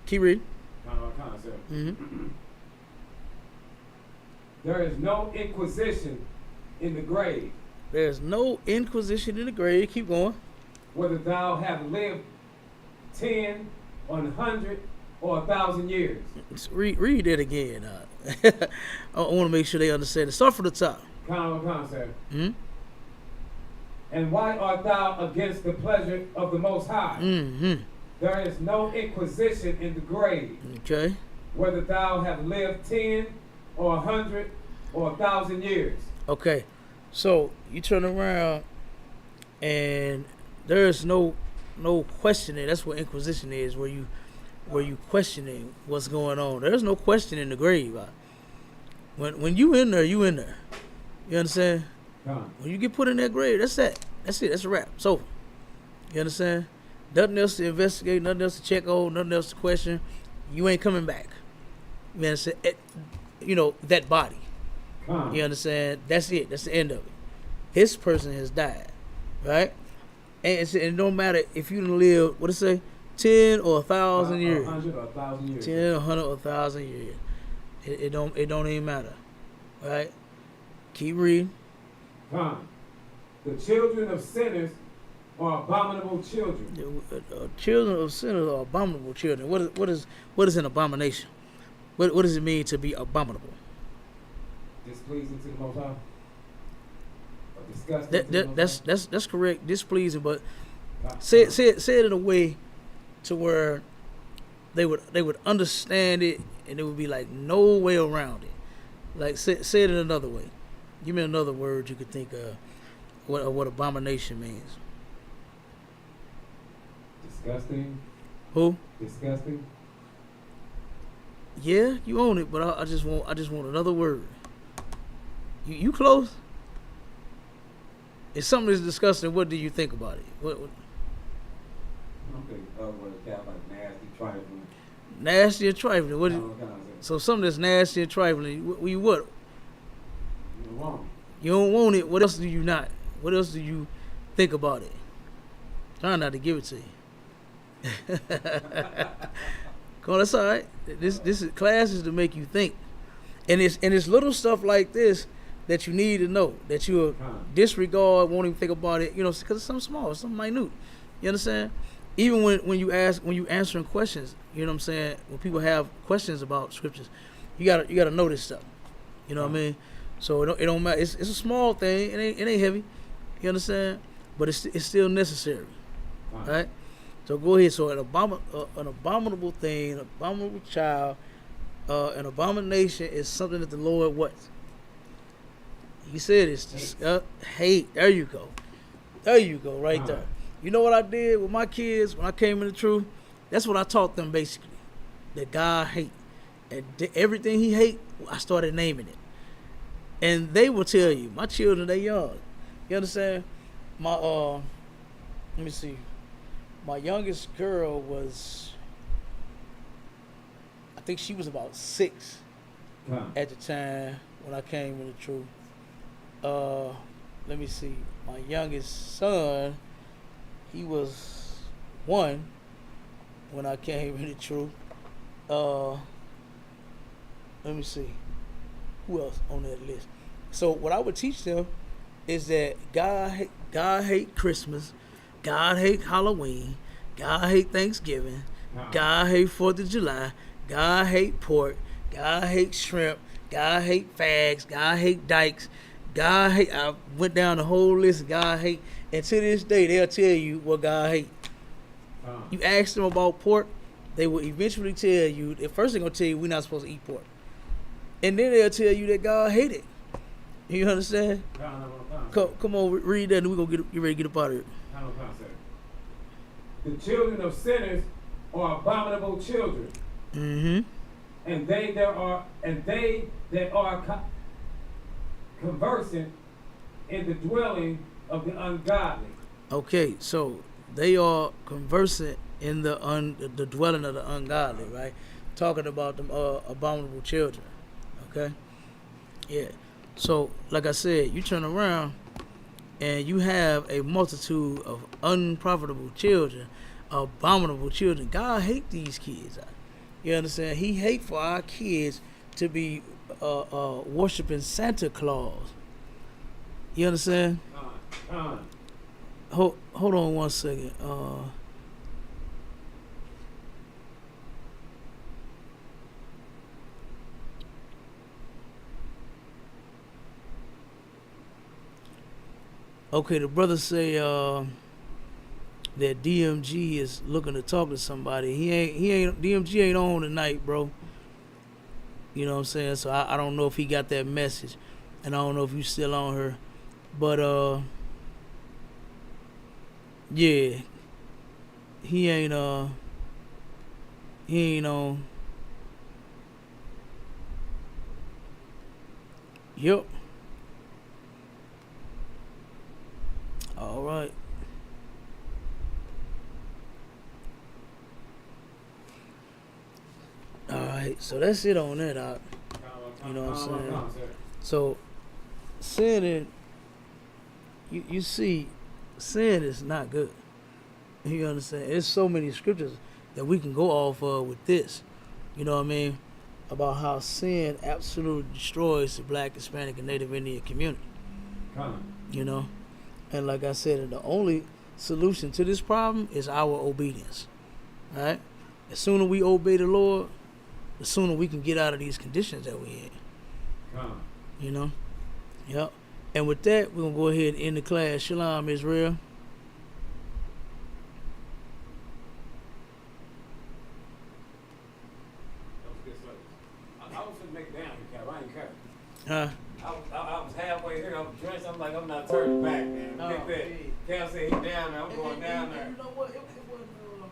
keep reading. Mm-hmm. There is no inquisition in the grave. There's no inquisition in the grave. Keep going. Whether thou have lived 10, 100, or 1,000 years. Read that again. I want to make sure they understand it. Start from the top. Concept. Mm-hmm. And why art thou against the pleasure of the Most High? Mm-hmm. There is no inquisition in the grave. Okay. Whether thou have lived 10 or 100 or 1,000 years. Okay. So you turn around and there's no questioning. That's what inquisition is, where you questioning what's going on. There's no question in the grave. When you in there, you in there. You understand? When you get put in that grave, that's that. That's it. That's a wrap. It's over. You understand? Nothing else to investigate, nothing else to check on, nothing else to question. You ain't coming back. You understand? That body. You understand? That's it. That's the end of it. This person has died. Right? And it don't matter if you live, what it say? 10 or 1,000 years. 100 or 1,000 years. 10, 100 or 1,000 years. It don't even matter. Right? Keep reading. The children of sinners are abominable children. Children of sinners are abominable children. What is an abomination? What does it mean to be abominable? Displeasing to the Most High. Or disgusting to the Most High. That's correct. Displeasing, but say it in a way to where they would understand it, and there would be like no way around it. Like say it in another way. Give me another word you could think of. What abomination means. Disgusting. Who? Disgusting. Yeah, you own it, but I just want another word. You close? If something is disgusting, what do you think about it? What? I'm thinking of what it's got, like nasty, trifling. Nasty and trifling. What? So something that's nasty and trifling. You what? You don't want it. You don't want it. What else do you not? What else do you think about it? Try not to give it to you. Come on, that's all right. This is classes to make you think, and it's little stuff like this that you need to know that you'll disregard, won't even think about it. You know, because it's something small, something minute. You understand? Even when you answering questions, you know what I'm saying. When people have questions about scriptures, you gotta know this stuff. You know what I mean? So it don't matter. It's a small thing. It ain't heavy. You understand? But it's still necessary, right? So go ahead. So an abominable thing, an abominable child, an abomination is something that the Lord what? He said it's hate. There you go. There you go. Right there. You know what I did with my kids when I came in the truth? That's what I taught them basically. That God hate. And everything he hate, I started naming it. And they will tell you, my children, they young. You understand? My let me see. My youngest girl was, I think she was about 6 at the time when I came in the truth. Let me see. My youngest son, he was 1 when I came in the truth. Let me see. Who else on that list? So what I would teach them is that God hate Christmas, God hate Halloween, God hate Thanksgiving, God hate 4th of July, God hate pork, God hate shrimp, God hate fags, God hate dykes, God hate. I went down the whole list of God hate, and to this day they'll tell you what God hate. You ask them about pork, they will eventually tell you. At first they're gonna tell you we're not supposed to eat pork, and then they'll tell you that God hate it. You understand? Come on, read that, and we're gonna get ready to get up out of here. The children of sinners are abominable children, and they that are conversant in the dwelling of the ungodly. Okay, so they are conversant in the dwelling of the ungodly, right? Talking about them abominable children. Okay, yeah. So, like I said, you turn around and you have a multitude of unprofitable children, abominable children. God hate these kids. You understand? He hate for our kids to be worshiping Santa Claus. You understand? Hold on one second. Okay, the brother say that DMG is looking to talk to somebody. DMG ain't on tonight, bro. You know what I'm saying? So I don't know if he got that message, and I don't know if you still on her, but yeah, he ain't on. Yep. All right. All right. So that's it on that. You know what I'm saying? So sin, you see, sin is not good. You understand? There's so many scriptures that we can go off of with this. You know what I mean? About how sin absolutely destroys the Black, Hispanic, and Native Indian community. You know? And like I said, the only solution to this problem is our obedience. Right? The sooner we obey the Lord, the sooner we can get out of these conditions that we're in. You know? Yep. And with that, we're going to go ahead and end the class. Shalom, Israel. I was gonna make it down here, Cap. I ain't care. Huh? I was halfway here. I was dressed. I'm like, I'm not turning back, man. No, Get that. hey. Cal said he down there. I'm going down there. You know what? It wasn't real.